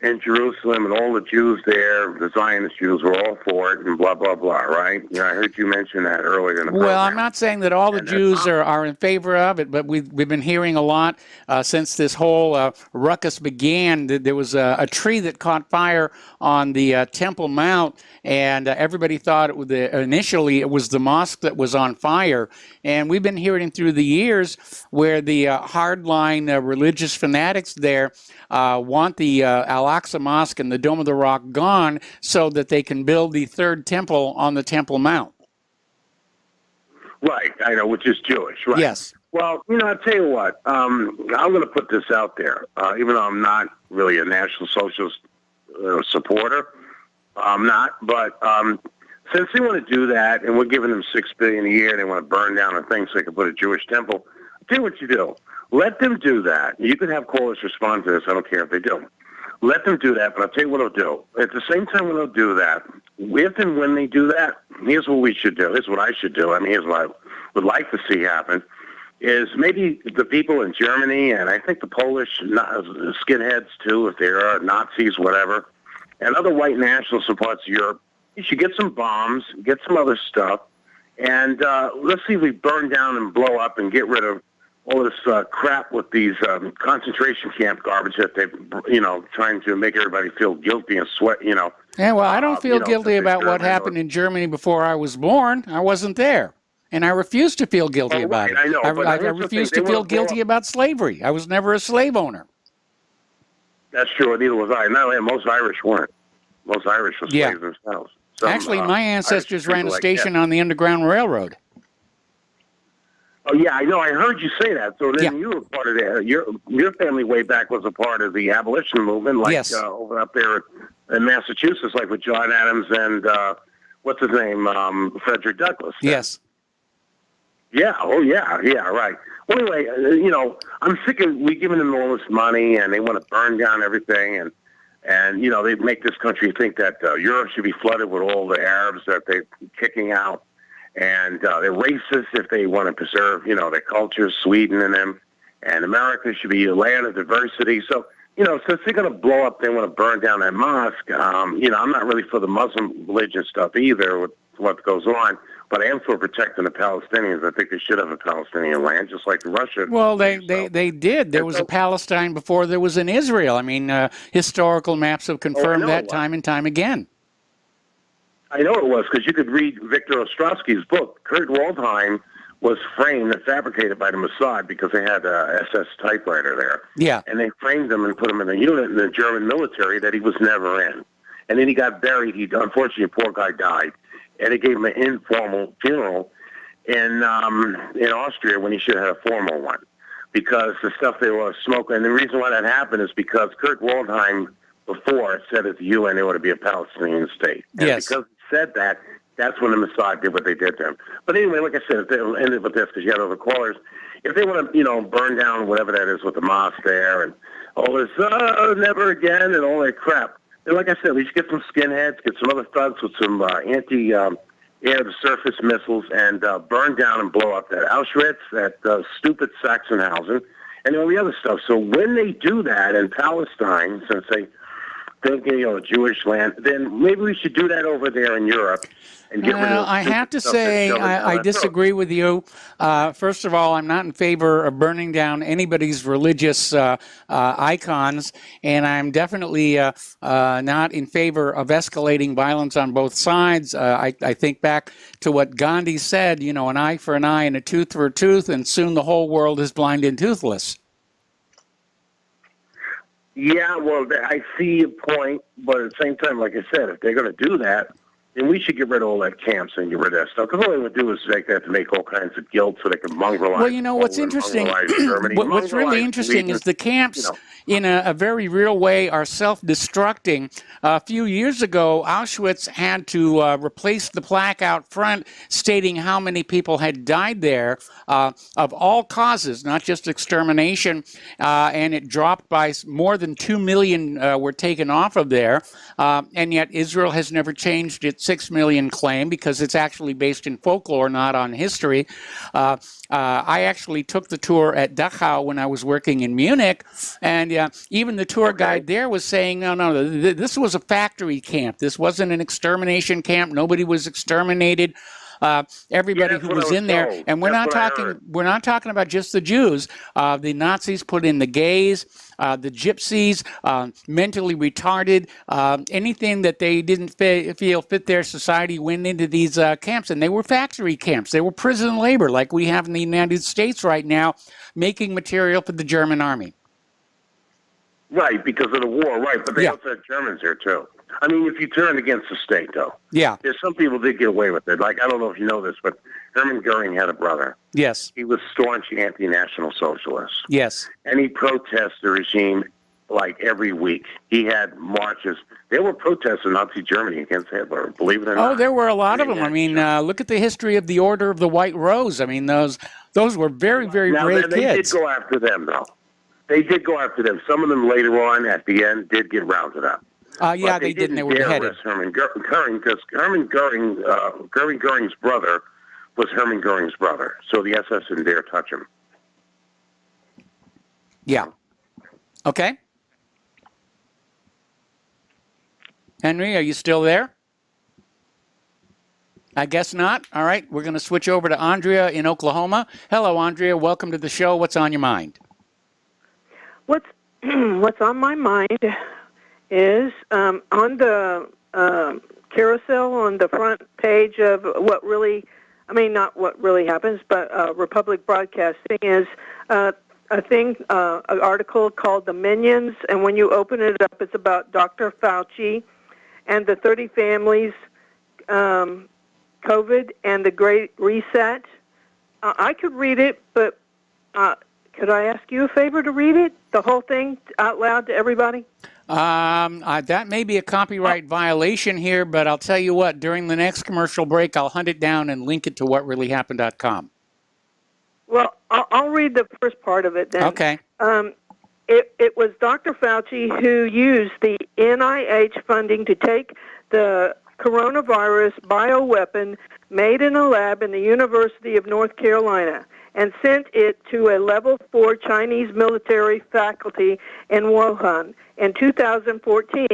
in Jerusalem, and all the Jews there, the Zionist Jews, were all for it, and blah, blah, blah, right? I heard you mention that earlier in the program. Well, I'm not saying that all the Jews are in favor of it, but we've been hearing a lot since this whole ruckus began. There was a tree that caught fire on the Temple Mount, and everybody thought initially it was the mosque that was on fire. And we've been hearing through the years where the hardline religious fanatics there want the Al-Aqsa Mosque and the Dome of the Rock gone so that they can build the third temple on the Temple Mount. Right, I know, which is Jewish, right? Yes. Well, I'll tell you what, I'm going to put this out there, even though I'm not really a National Socialist supporter. I'm not, but since they want to do that, and we're giving them $6 billion a year, they want to burn down a thing so they can put a Jewish temple. I'll tell you what you do. Let them do that. You can have callers respond to this. I don't care if they do. Let them do that, but I'll tell you what they'll do. At the same time when they'll do that, if and when they do that, here's what we should do. Here's what I should do. Here's what I would like to see happen, is maybe the people in Germany, and I think the Polish skinheads too, if they are Nazis, whatever, and other white nationalists in parts of Europe, you should get some bombs, get some other stuff, and let's see if we burn down and blow up and get rid of all this crap with these concentration camp garbage that they, trying to make everybody feel guilty and sweat, Yeah, well, I don't feel guilty about what German happened in Germany before I was born. I wasn't there. And I refuse to feel guilty about it. I know, but I here's the refuse thing, to feel guilty about slavery. I was never a slave owner. That's true. Neither was I. No, most Irish weren't. Most Irish were slaves themselves. Actually, my ancestors ran a station on the Underground Railroad. Oh, yeah, I know. I heard you say that. So then you were part of that. Your family way back was a part of the abolition movement, like over up there in Massachusetts, like with John Adams and, what's his name, Frederick Douglass. Yes. Yeah. Oh, yeah. Yeah. Right. Well, anyway, I'm sick of we giving them all this money, and they want to burn down everything, and they make this country think that Europe should be flooded with all the Arabs that they're kicking out, and they're racist if they want to preserve, their culture, Sweden and them, and America should be a land of diversity. So, since they're going to blow up, they want to burn down that mosque. I'm not really for the Muslim religion stuff either with what goes on. But I am for protecting the Palestinians. I think they should have a Palestinian land, just like Russia. Well, they did. There was a Palestine before there was an Israel. I mean, historical maps have confirmed that time and time again. I know it was, because you could read Victor Ostrowski's book. Kurt Waldheim was framed and fabricated by the Mossad because they had a SS typewriter there. Yeah. And they framed him and put him in a unit in the German military that he was never in. And then he got buried. Unfortunately, a poor guy died. And they gave him an informal funeral in Austria when he should have had a formal one, because the stuff they were smoking. And the reason why that happened is because Kurt Waldheim before said at the UN there ought to be a Palestinian state. And because he said that, that's when the Mossad did what they did to him. But anyway, like I said, they'll end it with this because you had other callers. If they want to, burn down whatever that is with the mosque there and all this, never again and all that crap. And like I said, we should get some skinheads, get some other thugs with some anti-air-to-surface missiles, and burn down and blow up that Auschwitz, that stupid Sachsenhausen, and all the other stuff. So when they do that in Palestine, since they think, a Jewish land, then maybe we should do that over there in Europe. And get rid of I have to say, I disagree with you. First of all, I'm not in favor of burning down anybody's religious icons, and I'm definitely not in favor of escalating violence on both sides. I think back to what Gandhi said, an eye for an eye and a tooth for a tooth, and soon the whole world is blind and toothless. Yeah, well, I see your point, but at the same time, like I said, if they're going to do that, then we should get rid of all that camps and get rid of that stuff. Because all they would do is make that to make all kinds of guilt so they can mongrelize. Well, what's interesting, what's really interesting is the camps, in a very real way, are self-destructing. A few years ago, Auschwitz had to replace the plaque out front stating how many people had died there of all causes, not just extermination, and it dropped by more than 2 million were taken off of there, and yet Israel has never changed its 6 million claim because it's actually based in folklore, not on history. I actually took the tour at Dachau when I was working in Munich, and even the tour guide there was saying, no, this was a factory camp. This wasn't an extermination camp. Nobody was exterminated. Everybody who was in there, and we're not talking about just the Jews. The Nazis put in the gays, the gypsies, mentally retarded, anything that they didn't feel fit their society went into these camps, and they were factory camps. They were prison labor like we have in the United States right now, making material for the German army. Right, because of the war, right, but they also had Germans there too. I mean, if you turn against the state, though. Yeah. There's some people did get away with it. Like, I don't know if you know this, but Hermann Goering had a brother. Yes. He was staunch anti-national socialist. Yes. And he protested the regime, like, every week. He had marches. There were protests in Nazi Germany against Hitler, believe it or not. Oh, there were a lot of them. I mean, look at the history of the Order of the White Rose. I mean, those were very, very brave kids. They did go after them, though. They did go after them. Some of them later on, at the end, did get rounded up. Yeah, they did, and they were beheaded. Hermann Goering, because Hermann Goering's brother was Hermann Goering's brother, so the SS didn't dare touch him. Yeah. Okay. Henry, are you still there? I guess not. All right, we're going to switch over to Andrea in Oklahoma. Hello, Andrea. Welcome to the show. What's on your mind? What's on my mind is on the carousel on the front page of not what really happens, but Republic Broadcasting is an article called The Minions, and when you open it up, it's about Dr. Fauci and the 30 families, COVID, and the Great Reset. I could read it, but could I ask you a favor to read it, the whole thing, out loud to everybody? That may be a copyright violation here, but I'll tell you what, during the next commercial break, I'll hunt it down and link it to whatreallyhappened.com. Well, I'll read the first part of it then. Okay. It was Dr. Fauci who used the NIH funding to take the coronavirus bioweapon made in a lab in the University of North Carolina and sent it to a level 4 Chinese military faculty in Wuhan in 2014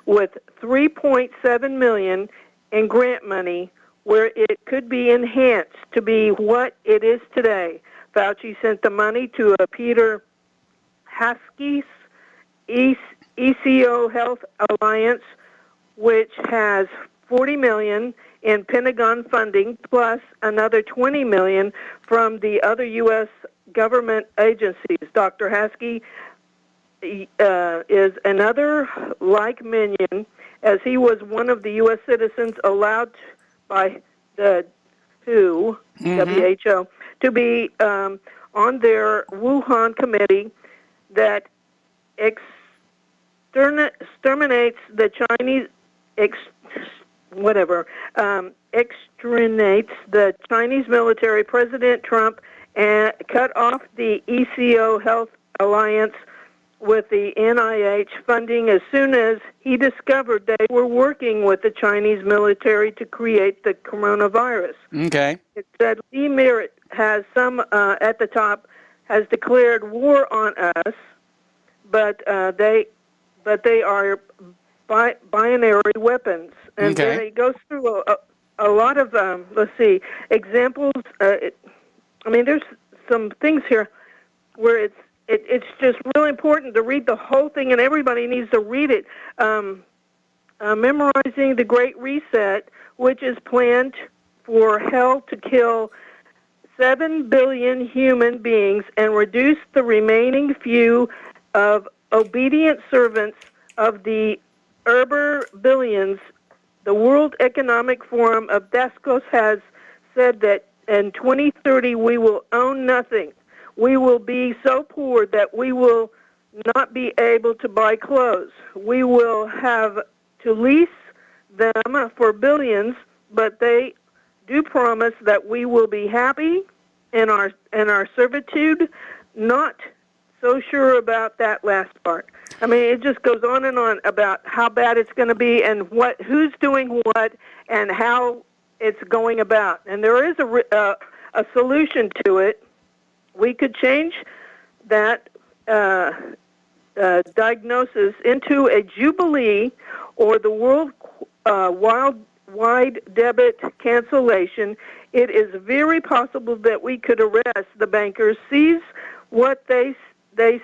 with $3.7 million in grant money where it could be enhanced to be what it is today. Fauci sent the money to a Peter Haskell's ECO Health Alliance, which has $40 million in Pentagon funding, plus another $20 million from the other U.S. government agencies. Dr. Haskell is another like minion, as he was one of the U.S. citizens allowed by the WHO, WHO, to be on their Wuhan committee that exterminates the Chinese, exterminates the Chinese military. President Trump and cut off the ECO Health Alliance with the NIH funding as soon as he discovered they were working with the Chinese military to create the coronavirus. Okay. It said Lee Merritt has at the top has declared war on us, but they are binary weapons, and then it goes through a lot of examples. There's some things here where it's just really important to read the whole thing, and everybody needs to read it. Memorizing the Great Reset, which is planned for hell to kill 7 billion human beings and reduce the remaining few of obedient servants of the billions. The World Economic Forum of Davos has said that in 2030 we will own nothing. We will be so poor that we will not be able to buy clothes. We will have to lease them for billions, but they do promise that we will be happy in our servitude. Not so sure about that last part. It just goes on and on about how bad it's going to be and who's doing what and how it's going about. And there is a solution to it. We could change that diagnosis into a jubilee or the worldwide debit cancellation. It is very possible that we could arrest the bankers, seize what they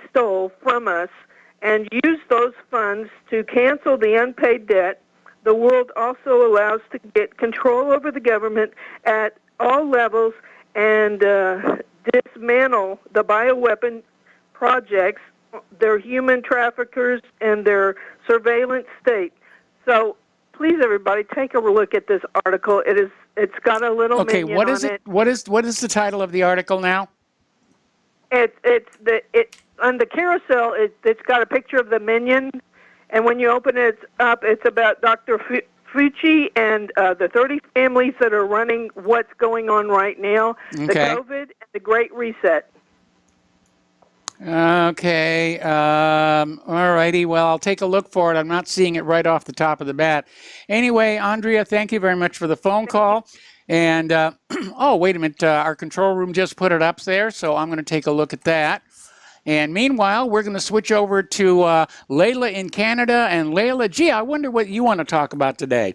stole from us, and use those funds to cancel the unpaid debt. The world also allows to get control over the government at all levels and dismantle the bioweapon projects, their human traffickers, and their surveillance state. So please, everybody, take a look at this article. It's got a little minion what is on it? What is the title of the article now? On the carousel, it's got a picture of the minion, and when you open it up, it's about Dr. Fauci and the 30 families that are running what's going on right now, the COVID and the Great Reset. Okay. All righty. Well, I'll take a look for it. I'm not seeing it right off the top of the bat. Anyway, Andrea, thank you very much for the phone call. And, oh, wait a minute. Our control room just put it up there, so I'm going to take a look at that. And meanwhile, we're going to switch over to Layla in Canada. And Layla, gee, I wonder what you want to talk about today.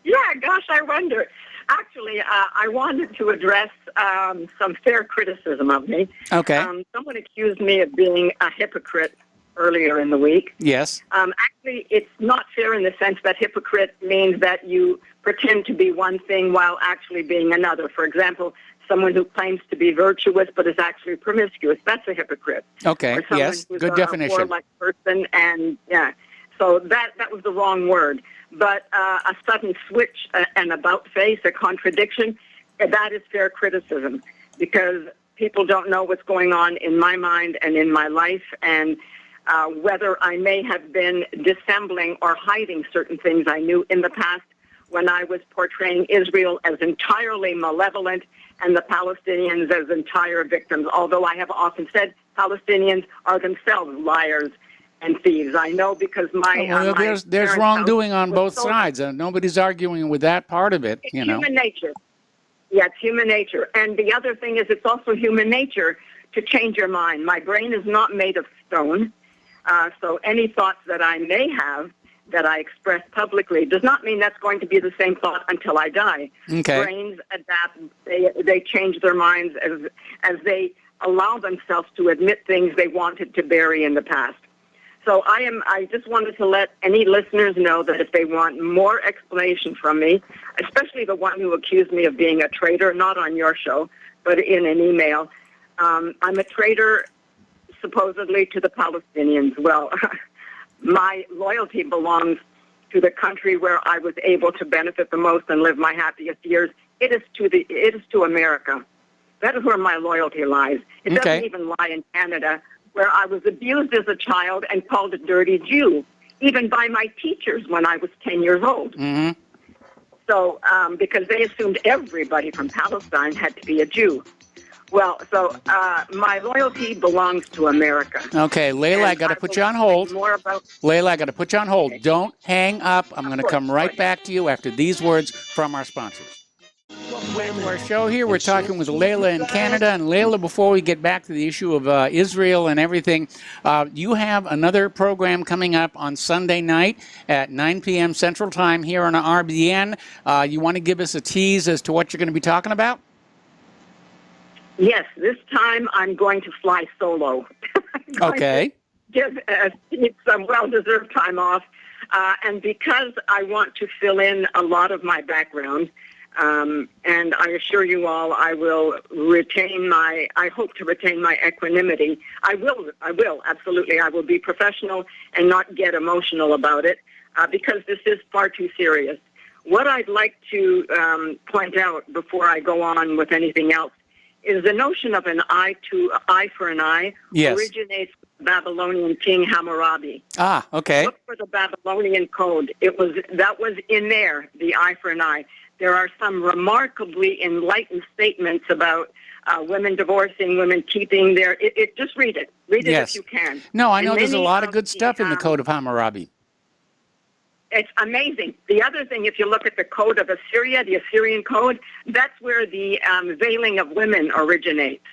Yeah, gosh, I wonder. Actually, I wanted to address some fair criticism of me. Okay. Someone accused me of being a hypocrite earlier in the week. Yes. Actually, it's not fair in the sense that hypocrite means that you pretend to be one thing while actually being another. For example, someone who claims to be virtuous but is actually promiscuous, that's a hypocrite. Okay, Or someone yes, who's good definition. a warlike person, and yeah, so that was the wrong word. But a sudden switch, an about face, a contradiction, that is fair criticism, because people don't know what's going on in my mind and in my life, and whether I may have been dissembling or hiding certain things I knew in the past when I was portraying Israel as entirely malevolent and the Palestinians as entire victims, although I have often said Palestinians are themselves liars and thieves. I know because there's wrongdoing on both sides. Nobody's arguing with that part of it, you know. Human nature. Yeah, it's human nature. And the other thing is it's also human nature to change your mind. My brain is not made of stone, so any thoughts that I may have that I express publicly does not mean that's going to be the same thought until I die. Okay. Brains adapt. They change their minds as they allow themselves to admit things they wanted to bury in the past. So I just wanted to let any listeners know that if they want more explanation from me, especially the one who accused me of being a traitor, not on your show, but in an email, I'm a traitor supposedly to the Palestinians. Well, my loyalty belongs to the country where I was able to benefit the most and live my happiest years. It is to America. That is where my loyalty lies. It doesn't even lie in Canada, where I was abused as a child and called a dirty Jew, even by my teachers when I was 10 years old. Mm-hmm. So, because they assumed everybody from Palestine had to be a Jew. Well, so my loyalty belongs to America. Okay, Layla, I got to put you on hold. Layla, I got to put you on hold. Okay. Don't hang up. I'm going to come right back to you after these words from our sponsors. Welcome back to our show here. We're talking with Layla in Canada. And Layla, before we get back to the issue of Israel and everything, you have another program coming up on Sunday night at 9 p.m. Central Time here on RBN. You want to give us a tease as to what you're going to be talking about? Yes, this time I'm going to fly solo. Okay. Give some well-deserved time off. And because I want to fill in a lot of my background, and I assure you all I will I hope to retain my equanimity. I will, absolutely. I will be professional and not get emotional about it because this is far too serious. What I'd like to point out before I go on with anything else is the notion of an eye for an eye originates with the Babylonian king Hammurabi. Ah, okay. Look for the Babylonian code. That was in there, the eye for an eye. There are some remarkably enlightened statements about women divorcing, women keeping their... just read it. Read it if you can. No, I know there's a lot of good stuff in the Code of Hammurabi. It's amazing. The other thing, if you look at the Code of Assyria, the Assyrian Code, that's where the veiling of women originates.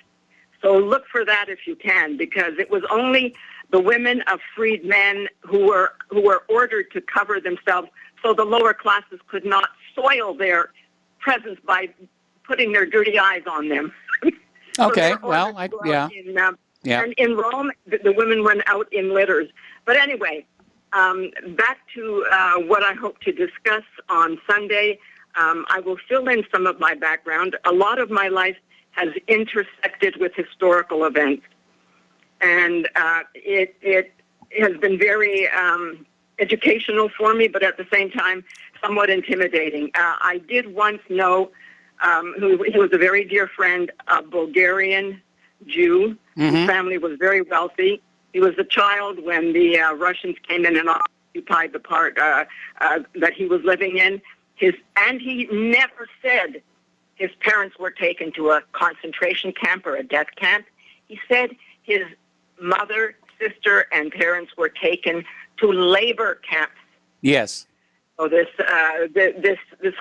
So look for that if you can, because it was only the women of freed men who were ordered to cover themselves so the lower classes could not soil their presence by putting their dirty eyes on them. Okay, well, And in Rome, the women went out in litters. But anyway... back to what I hope to discuss on Sunday. I will fill in some of my background. A lot of my life has intersected with historical events, and it has been very educational for me, but at the same time, somewhat intimidating. I did once know, he was a very dear friend, a Bulgarian Jew, whose family was very wealthy. He was a child when the Russians came in and occupied the part that he was living in. And he never said his parents were taken to a concentration camp or a death camp. He said his mother, sister, and parents were taken to labor camps. Yes. So this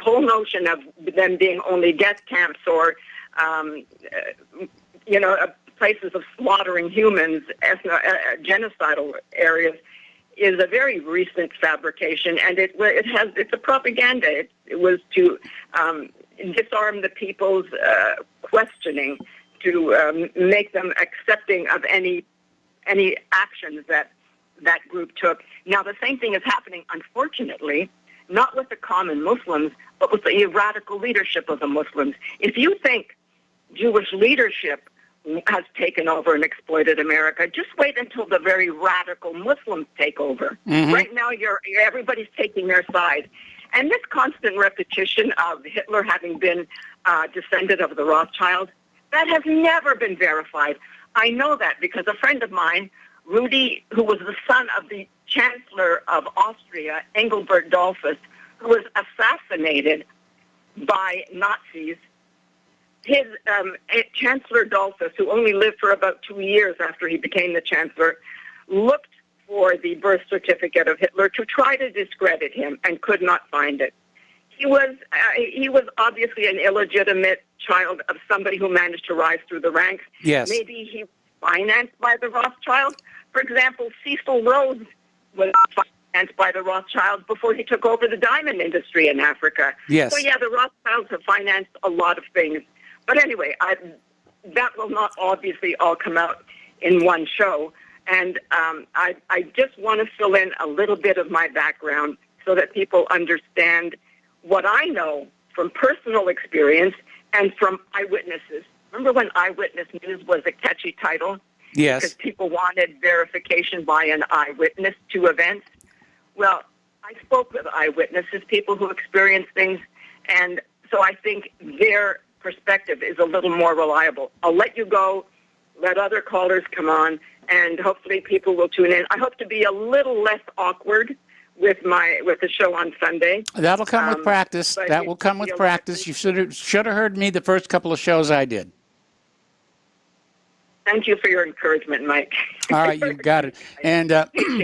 whole notion of them being only death camps or places of slaughtering humans, genocidal areas, is a very recent fabrication, and it's a propaganda. It was to disarm the people's questioning, to make them accepting of any actions that group took. Now, the same thing is happening, unfortunately, not with the common Muslims, but with the radical leadership of the Muslims. If you think Jewish leadership has taken over and exploited America, just wait until the very radical Muslims take over. Mm-hmm. Right now, everybody's taking their side. And this constant repetition of Hitler having been descendant of the Rothschilds, that has never been verified. I know that because a friend of mine, Rudy, who was the son of the Chancellor of Austria, Engelbert Dollfuss, who was assassinated by Nazis, his Chancellor Dollfuss, who only lived for about 2 years after he became the Chancellor, looked for the birth certificate of Hitler to try to discredit him and could not find it. He was obviously an illegitimate child of somebody who managed to rise through the ranks. Yes. Maybe he was financed by the Rothschilds. For example, Cecil Rhodes was financed by the Rothschilds before he took over the diamond industry in Africa. Yes. So yeah, the Rothschilds have financed a lot of things. But anyway, that will not obviously all come out in one show. And I just want to fill in a little bit of my background so that people understand what I know from personal experience and from eyewitnesses. Remember when Eyewitness News was a catchy title? Yes. Because people wanted verification by an eyewitness to events. Well, I spoke with eyewitnesses, people who experienced things, and so I think their perspective is a little more reliable. I'll let you go, let other callers come on, and hopefully people will tune in. I hope to be a little less awkward with the show on Sunday. That'll come with practice. That will come with practice. You should have heard me the first couple of shows I did. Thank you for your encouragement, Mike. All right, you got it. And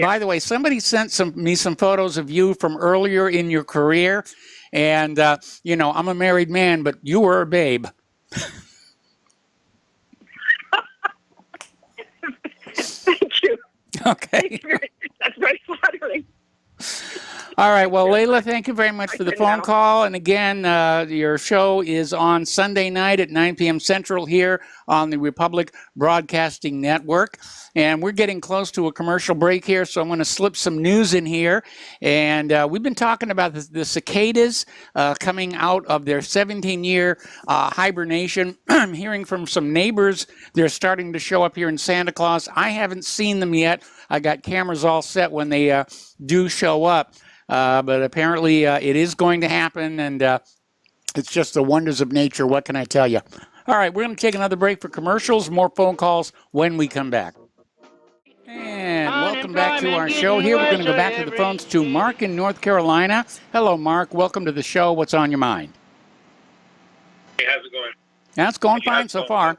by the way, somebody sent me some photos of you from earlier in your career. And, I'm a married man, but you were a babe. Thank you. Okay. That's very flattering. All right. Well, Layla, thank you very much for the phone call. And again, your show is on Sunday night at 9 p.m. Central here on the Republic Broadcasting Network. And we're getting close to a commercial break here, so I'm going to slip some news in here. And we've been talking about the cicadas coming out of their 17-year hibernation. I'm hearing from some neighbors. They're starting to show up here in Santa Claus. I haven't seen them yet. I got cameras all set when they do show up. But apparently it is going to happen, and it's just the wonders of nature. What can I tell you? All right, we're going to take another break for commercials, more phone calls when we come back. And welcome back to our show here. We're going to go back to the phones to Mark in North Carolina. Hello, Mark. Welcome to the show. What's on your mind? Hey, how's it going? That's going fine so far.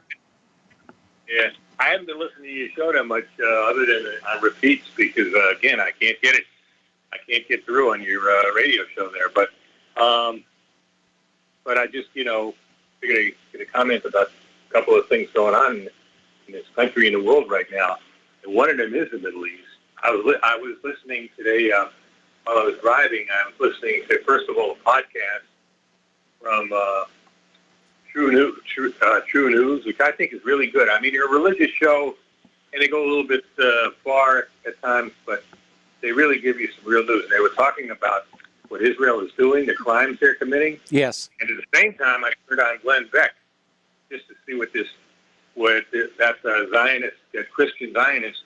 Yeah, I haven't been listening to your show that much other than on repeats because, again, I can't get it. I can't get through on your radio show there. But I just, figured I'd get a comment about a couple of things going on in this country and the world right now. And one of them is the Middle East. I was listening today while I was driving. I was listening to, first of all, a podcast from True News, which I think is really good. I mean, they're a religious show, and they go a little bit far at times, but they really give you some real news. And they were talking about what Israel is doing, the crimes they're committing. Yes. And at the same time, I turned on Glenn Beck just to see what that Zionist, that Christian Zionist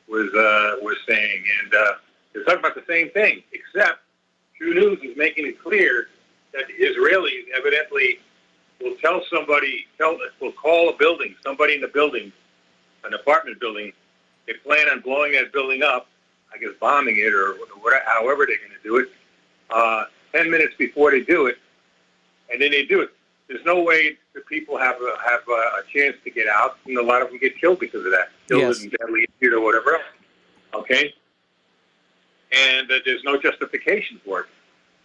was saying. And they're talking about the same thing, except True News is making it clear that the Israelis evidently will will call a building, somebody in the building, an apartment building. They plan on blowing that building up, I guess bombing it or whatever, however they're going to do it, 10 minutes before they do it, and then they do it. There's no way the people have a chance to get out, and a lot of them get killed because of that. Killed and deadly injured or whatever else. Okay? And there's no justification for it.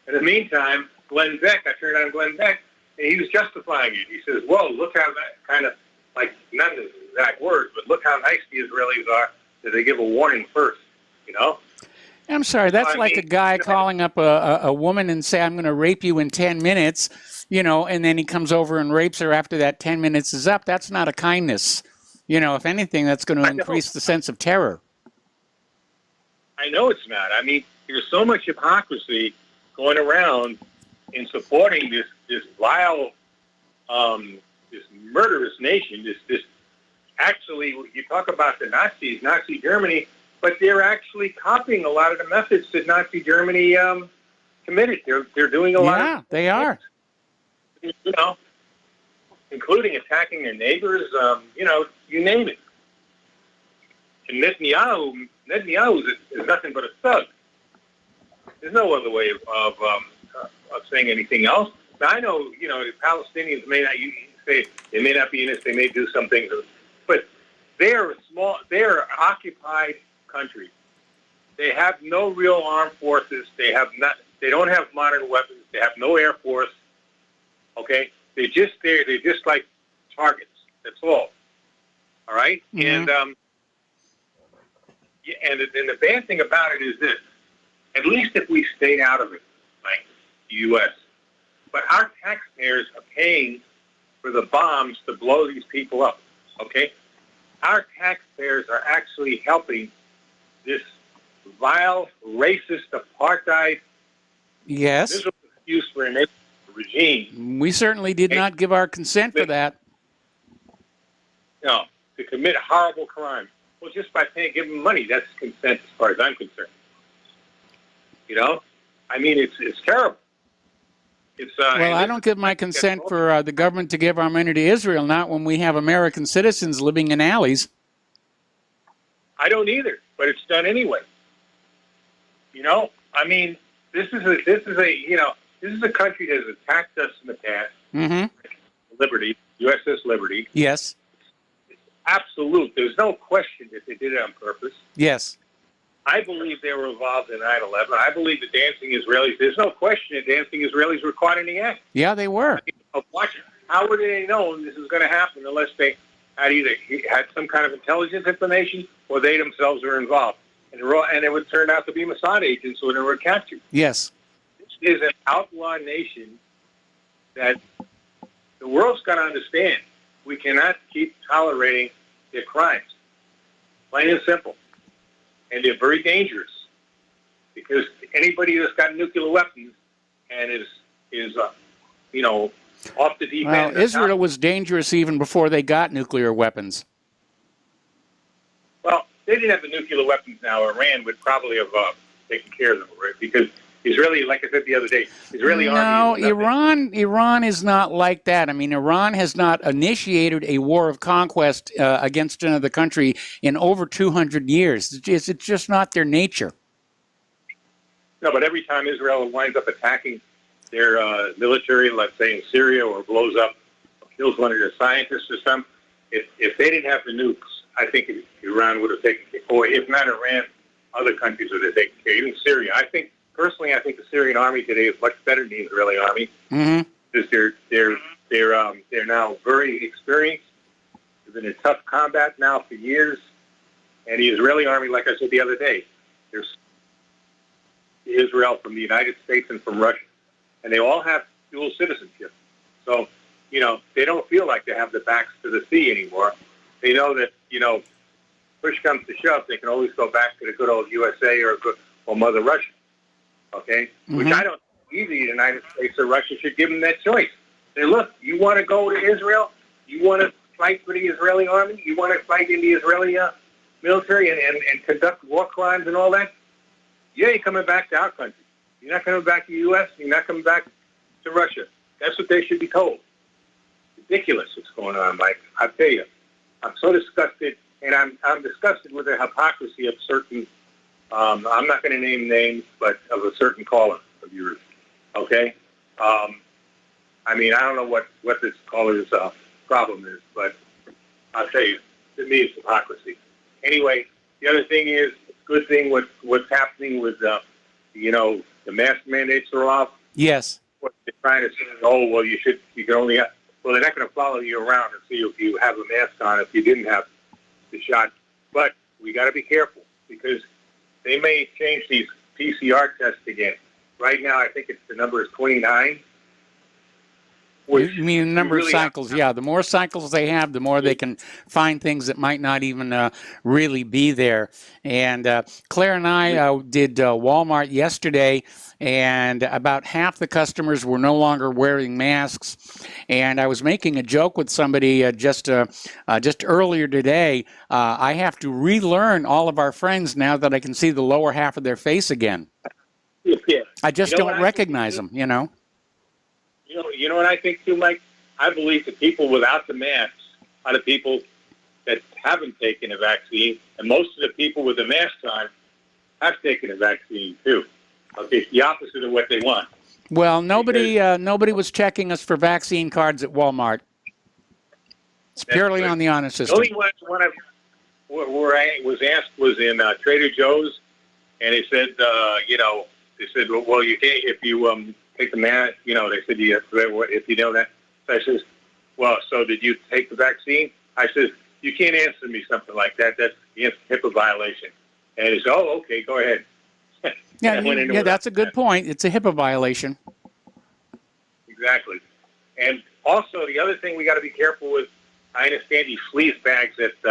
In the meantime, Glenn Beck, I turned on Glenn Beck, and he was justifying it. He says, whoa, look how that kind of, like, not the exact words, but look how nice the Israelis are that they give a warning first, I'm sorry, that's like a guy calling up a woman and say, I'm going to rape you in 10 minutes, and then he comes over and rapes her after that 10 minutes is up. That's not a kindness. If anything, that's going to increase the sense of terror. I know it's not. I mean, there's so much hypocrisy going around in supporting this vile, this murderous nation. This actually, you talk about the Nazis, Nazi Germany, but they're actually copying a lot of the methods that Nazi Germany committed. They're doing a lot. Yeah, they are. Including attacking their neighbors. You name it. And Netanyahu is nothing but a thug. There's no other way of saying anything else. Now I know, the Palestinians may not say they may not be in this. They may do some things, but they're an occupied country. They have no real armed forces. They don't have modern weapons. They have no air force. Okay, they're just there. They're just like targets. That's all. All right, mm-hmm. And the bad thing about it is this: at least if we stayed out of it, like the U.S., but our taxpayers are paying for the bombs to blow these people up. Okay, our taxpayers are actually helping this vile, racist, apartheid. Yes. Miserable excuse for a regime. We certainly did not give our consent for that. No, to commit horrible crimes. Well, just by giving them money, that's consent as far as I'm concerned. I mean, it's terrible. Well, I don't give my consent for the government to give our money to Israel, not when we have American citizens living in alleys. I don't either, but it's done anyway. I mean, this is a country that has attacked us in the past. Mm-hmm. Liberty, USS Liberty. Yes. It's absolute. There's no question that they did it on purpose. Yes. I believe they were involved in 9/11. I believe the dancing Israelis. There's no question that dancing Israelis were caught in the act. Yeah, they were. How would they know this was going to happen unless they had either had some kind of intelligence information or they themselves were involved? And it would turn out to be Mossad agents when they were captured. Yes. This is an outlaw nation that the world's got to understand. We cannot keep tolerating their crimes. Plain and simple. And they're very dangerous because anybody that's got nuclear weapons and is off the deep end. Well, Israel was dangerous even before they got nuclear weapons. Well, they didn't have the nuclear weapons now. Iran would probably have taken care of them, right? Because Israeli, like I said the other day, Israeli army. No, Iran is not like that. I mean, Iran has not initiated a war of conquest against another country in over 200 years. It's just not their nature. No, but every time Israel winds up attacking their military, let's say in Syria, or blows up, or kills one of their scientists or something, if they didn't have the nukes, I think Iran would have taken care, or if not Iran, other countries would have taken care. Even Syria. Personally, I think the Syrian army today is much better than the Israeli army because they're now very experienced. They've been in tough combat now for years, and the Israeli army, like I said the other day, there's Israel from the United States and from Russia, and they all have dual citizenship. So, they don't feel like they have the backs to the sea anymore. They know that push comes to shove, they can always go back to the good old USA or Mother Russia. Okay, which I don't. Either the United States or Russia should give them that choice. Say, look, you want to go to Israel? You want to fight for the Israeli army? You want to fight in the Israeli military and conduct war crimes and all that? You ain't coming back to our country. You're not coming back to the U.S. You're not coming back to Russia. That's what they should be told. Ridiculous what's going on, Mike. I tell you, I'm so disgusted, and I'm disgusted with the hypocrisy of certain. I'm not going to name names, but of a certain caller of yours. Okay? I mean, I don't know what this caller's problem is, but I'll tell you, to me, it's hypocrisy. Anyway, the other thing is, it's a good thing what's happening with, the mask mandates are off. Yes. What they're trying to say is, well, you can only have, well, they're not going to follow you around and see if you have a mask on if you didn't have the shot. But we got to be careful because they may change these PCR tests again. Right now, I think the number is 29. You mean the number of really cycles? Yeah, the more cycles they have, the more they can find things that might not even really be there. And Claire and I did Walmart yesterday, and about half the customers were no longer wearing masks. And I was making a joke with somebody just earlier today. I have to relearn all of our friends now that I can see the lower half of their face again. Yeah. I just don't recognize them, you know. You know what I think too, Mike? I believe the people without the masks are the people that haven't taken a vaccine, and most of the people with the masks on have taken a vaccine too. Okay, it's the opposite of what they want. Well, nobody was checking us for vaccine cards at Walmart. It's purely on the honor system. The only one where I was asked was in Trader Joe's, and they said, they said, well, you can't if you take the mask. They said if you know that. So I says, well, so did you take the vaccine? I says, you can't answer me something like that. That's against HIPAA violation. And he said, oh, okay, go ahead. Yeah, that's a good point. It's a HIPAA violation. Exactly. And also, the other thing we got to be careful with, I understand these fleece bags at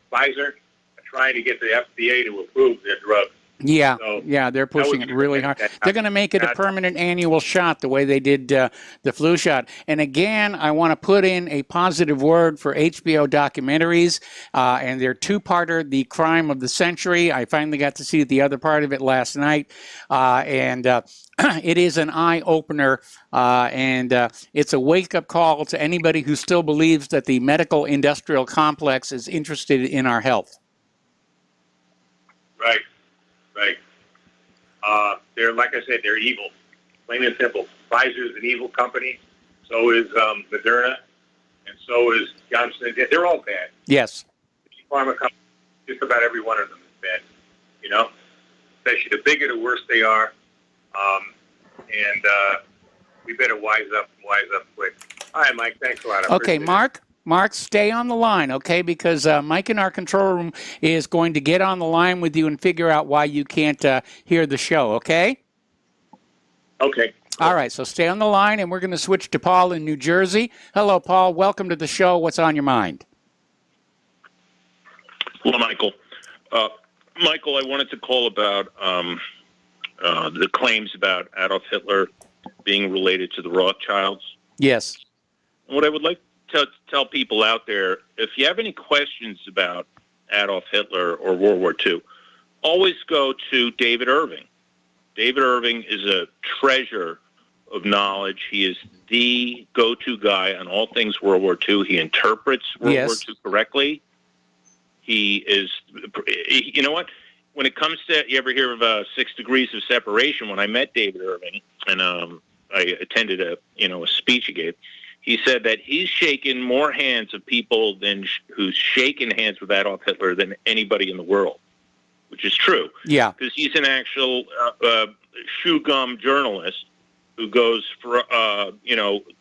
Pfizer are trying to get the FDA to approve their drug. Yeah, they're pushing it really hard. They're going to make it a permanent annual shot the way they did the flu shot. And again, I want to put in a positive word for HBO documentaries, and their two-parter, The Crime of the Century. I finally got to see the other part of it last night, and it is an eye-opener, and it's a wake-up call to anybody who still believes that the medical industrial complex is interested in our health. Right. They're, like I said, they're evil, plain and simple. Pfizer is an evil company. So is Moderna, and so is Johnson. They're all bad. Yes. Pharma companies, just about every one of them is bad. Especially the bigger, the worse they are. And we better wise up quick. All right, Mike. Thanks a lot. Okay, Mark, stay on the line, okay? Because Mike in our control room is going to get on the line with you and figure out why you can't hear the show, okay? Okay. All right, so stay on the line, and we're going to switch to Paul in New Jersey. Hello, Paul. Welcome to the show. What's on your mind? Hello, Michael. Michael, I wanted to call about the claims about Adolf Hitler being related to the Rothschilds. Yes. What I would like to tell people out there, if you have any questions about Adolf Hitler or World War II, always go to David Irving. David Irving is a treasure of knowledge. He is the go-to guy on all things World War II. He interprets World War II correctly. He is, you know what? When it comes to, you ever hear of 6 degrees of separation? When I met David Irving, and I attended a speech he gave, he said that he's shaken more hands of people who's shaken hands with Adolf Hitler than anybody in the world, which is true. Yeah. Because he's an actual shoe gum journalist who goes for,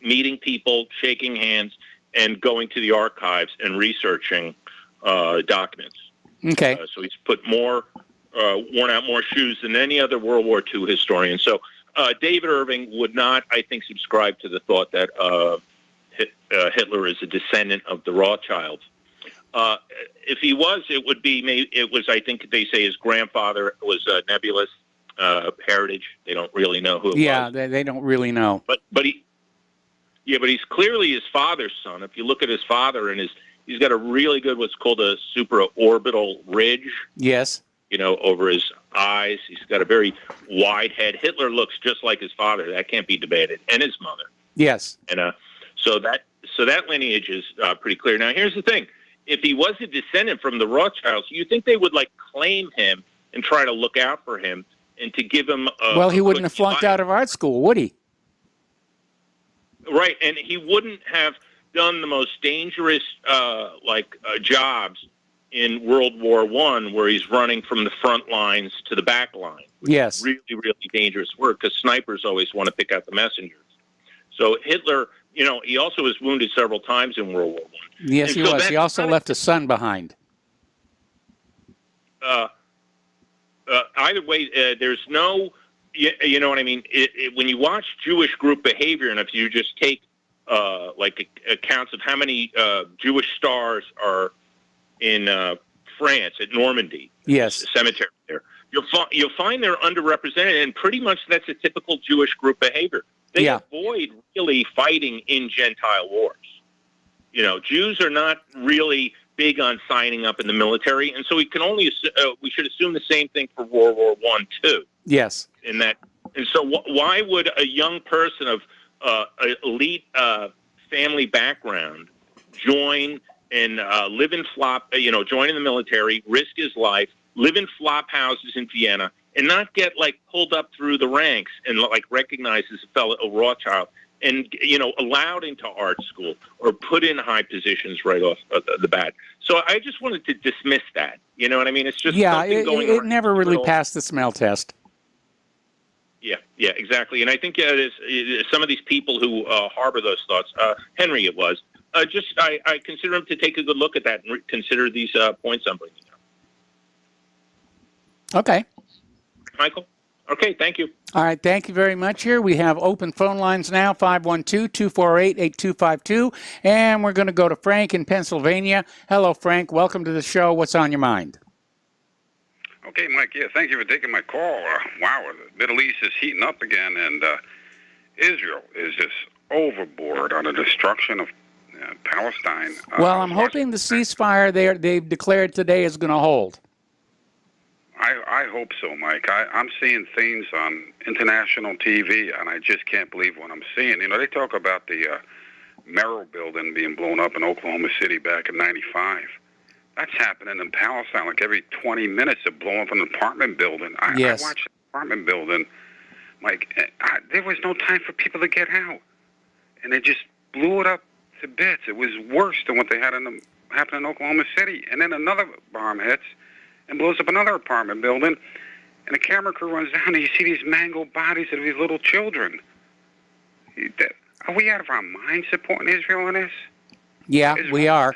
meeting people, shaking hands, and going to the archives and researching documents. Okay. So he's worn out more shoes than any other World War II historian. So David Irving would not, I think, subscribe to the thought that Hitler is a descendant of the Rothschilds. If he was, I think they say his grandfather was nebulous heritage. They don't really know who it was. Yeah, they don't really know. But he's clearly his father's son. If you look at his father, and he's got a really good what's called a supraorbital ridge. Yes. Over his eyes. He's got a very wide head. Hitler looks just like his father. That can't be debated. And his mother. Yes. And so that lineage is pretty clear. Now, here's the thing. If he was a descendant from the Rothschilds, you think they would, claim him and try to look out for him and to give him well, he wouldn't have flunked out of art school, would he? Right, and he wouldn't have done the most dangerous, jobs in World War I, where he's running from the front lines to the back line. Yes. Really, really dangerous work, because snipers always want to pick out the messengers. So Hitler, he also was wounded several times in World War I. Yes, he was. He also left a son behind. either way, there's no, you know what I mean? When you watch Jewish group behavior, and if you just take accounts of how many Jewish stars are in France at Normandy, yes, the cemetery there, you'll find they're underrepresented, and pretty much that's a typical Jewish group behavior. They avoid really fighting in Gentile wars. You know, Jews are not really big on signing up in the military, and so we should assume the same thing for World War I too. Yes. And so why would a young person of elite family background join and live in join in the military, risk his life, live in flop houses in Vienna, and not get pulled up through the ranks and recognized as a fellow Rothschild and allowed into art school or put in high positions right off the bat? So I just wanted to dismiss that. You know what I mean? It's just something going on. It never really passed the smell test. Yeah, exactly. And I think some of these people who harbor those thoughts, Henry it was, I consider him to take a good look at that and consider these points I'm bringing up. Okay. Michael? Okay, thank you. All right, thank you very much here. We have open phone lines now, 512-248-8252. And we're going to go to Frank in Pennsylvania. Hello, Frank. Welcome to the show. What's on your mind? Okay, Mike, thank you for taking my call. Wow, the Middle East is heating up again, and Israel is just overboard on the destruction of Palestine. Well, I'm hoping the ceasefire they've declared today is going to hold. I hope so, Mike. I'm seeing things on international TV, and I just can't believe what I'm seeing. You know, they talk about the Merrill building being blown up in Oklahoma City back in '95. That's happening in Palestine. Every 20 minutes, they're blowing up an apartment building. I watched an apartment building. There was no time for people to get out, and they just blew it up to bits. It was worse than what they had happened in Oklahoma City. And then another bomb hits and blows up another apartment building, and the camera crew runs down, and you see these mangled bodies of these little children. Are we out of our minds supporting Israel in this? Yeah, we are.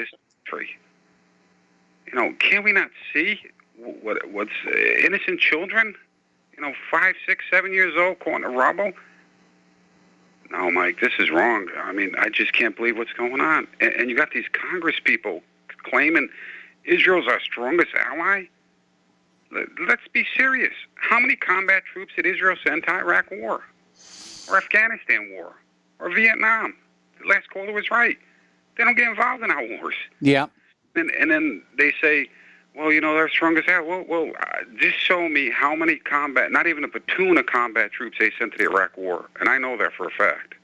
You know, can we not see what's innocent children? 5, 6, 7 years old caught in the rubble? No, Mike, this is wrong. I mean, I just can't believe what's going on. And you got these Congress people claiming Israel's our strongest ally. Let's be serious. How many combat troops did Israel send to Iraq war? Or Afghanistan war? Or Vietnam? The last caller was right. They don't get involved in our wars. Yeah. And then they say, well, they're strongest ally. Well, just show me how many not even a platoon of combat troops they sent to the Iraq war. And I know that for a fact.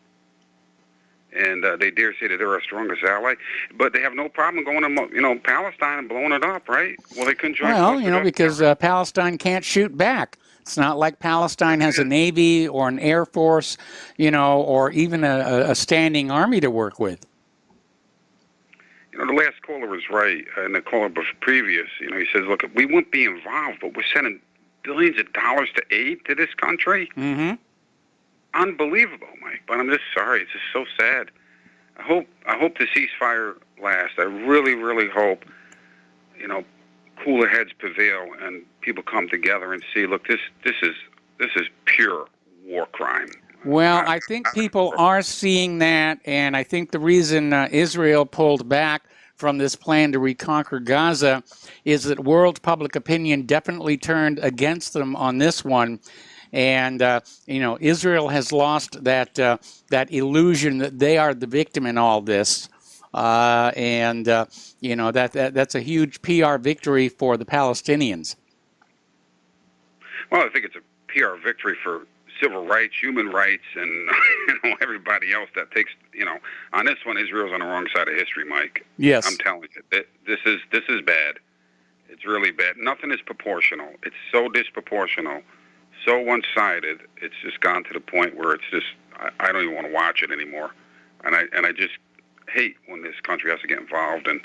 And they dare say that they're our strongest ally, but they have no problem going to, Palestine and blowing it up, right? Well, they couldn't join. Well, because Palestine can't shoot back. It's not like Palestine has a navy or an air force, or even a standing army to work with. The last caller was right, and the caller previous, he says, look, we wouldn't be involved, but we're sending billions of dollars to aid to this country. Mm-hmm. Unbelievable, Mike. But I'm just sorry. It's just so sad. I hope the ceasefire lasts. I really, really hope, cooler heads prevail and people come together and see, look, this is pure war crime. Well, I think people are seeing that, and I think the reason Israel pulled back from this plan to reconquer Gaza is that world public opinion definitely turned against them on this one. And, Israel has lost that illusion that they are the victim in all this. That's a huge PR victory for the Palestinians. Well, I think it's a PR victory for civil rights, human rights, and everybody else that takes, on this one, Israel's on the wrong side of history, Mike. Yes. I'm telling you, this is bad. It's really bad. Nothing is proportional. It's so disproportional, so one-sided. It's just gone to the point where it's just, I don't even want to watch it anymore. And I just hate when this country has to get involved and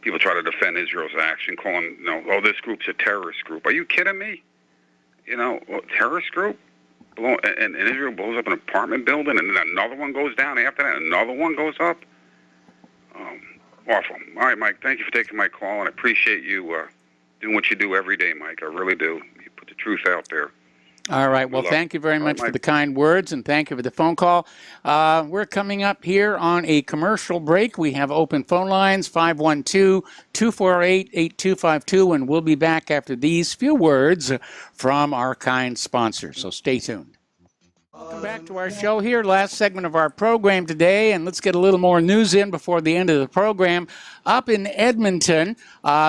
people try to defend Israel's action, calling, this group's a terrorist group. Are you kidding me? Terrorist group? And Israel blows up an apartment building, and then another one goes down after that, and another one goes up. Awful. All right, Mike, thank you for taking my call, and I appreciate you doing what you do every day, Mike. I really do. You put the truth out there. All right. Well, thank you very much for the kind words, and thank you for the phone call. We're coming up here on a commercial break. We have open phone lines, 512-248-8252, and we'll be back after these few words from our kind sponsor. So stay tuned. Welcome back to our show here, last segment of our program today, and let's get a little more news in before the end of the program. Up in Edmonton,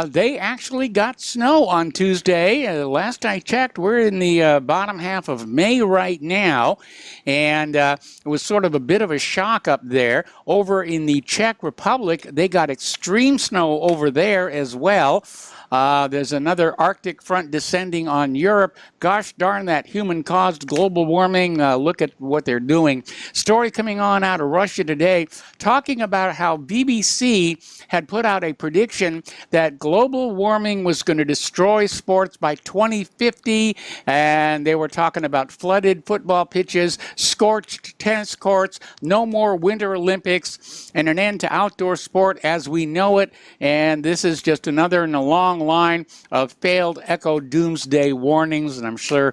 they actually got snow on Tuesday. Last I checked, we're in the bottom half of May right now, and it was sort of a bit of a shock up there. Over in the Czech Republic, they got extreme snow over there as well. There's another Arctic front descending on Europe. Gosh darn that human-caused global warming. Look at what they're doing. Story coming on out of Russia today talking about how BBC had put out a prediction that global warming was going to destroy sports by 2050, and they were talking about flooded football pitches, scorched tennis courts, no more Winter Olympics, and an end to outdoor sport as we know it. And this is just another in a long line of failed echo doomsday warnings, and I'm sure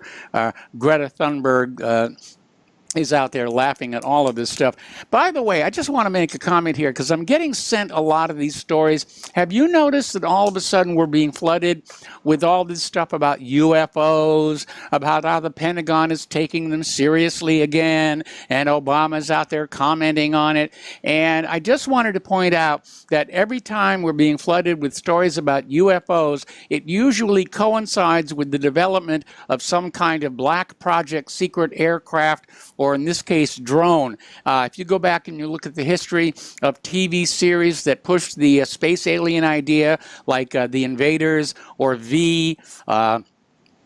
Greta Thunberg is out there laughing at all of this stuff. By the way, I just want to make a comment here because I'm getting sent a lot of these stories. Have you noticed that all of a sudden we're being flooded with all this stuff about UFOs, about how the Pentagon is taking them seriously again, and Obama's out there commenting on it? And I just wanted to point out that every time we're being flooded with stories about UFOs, it usually coincides with the development of some kind of black project secret aircraft, or in this case, drone. If you go back and you look at the history of TV series that pushed the space alien idea, like The Invaders or V,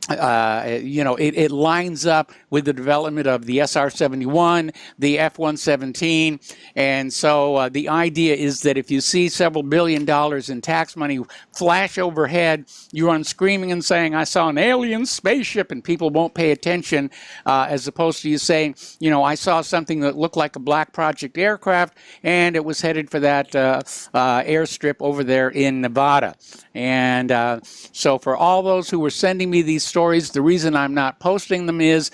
it lines up with the development of the SR-71, the F-117, and so the idea is that if you see several $1 billion in tax money flash overhead, you run screaming and saying, "I saw an alien spaceship," and people won't pay attention, as opposed to you saying, "I saw something that looked like a black project aircraft, and it was headed for that airstrip over there in Nevada." And so for all those who were sending me these stories, the reason I'm not posting them is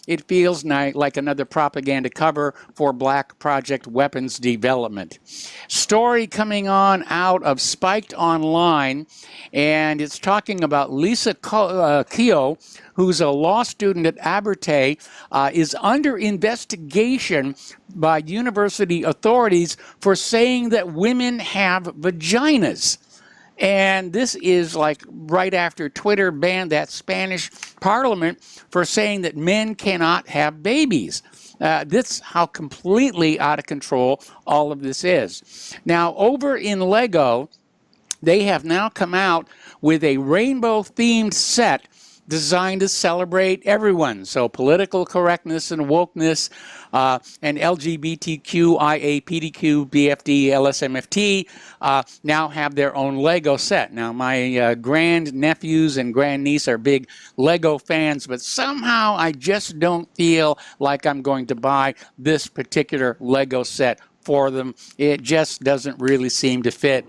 it feels like another propaganda cover for black project weapons development. Story coming on out of Spiked Online, and it's talking about Lisa Keogh, who's a law student at Abertay, is under investigation by university authorities for saying that women have vaginas. And this is like right after Twitter banned that Spanish parliament for saying that men cannot have babies. This is how completely out of control all of this is. Now, over in Lego, they have now come out with a rainbow-themed set designed to celebrate everyone. So political correctness and wokeness, and LGBTQIA, PDQ, BFD, LSMFT now have their own Lego set. Now, my grand-nephews and grandniece are big Lego fans, but somehow I just don't feel like I'm going to buy this particular Lego set for them. It just doesn't really seem to fit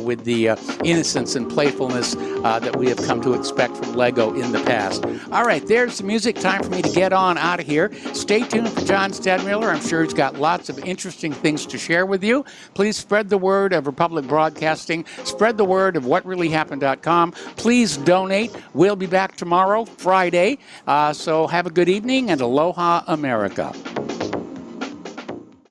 with the innocence and playfulness that we have come to expect from Lego in the past. All right, there's the music. Time for me to get on out of here. Stay tuned for John Stadmiller. I'm sure he's got lots of interesting things to share with you. Please spread the word of Republic Broadcasting. Spread the word of whatreallyhappened.com. Please donate. We'll be back tomorrow, Friday. So have a good evening, and aloha, America.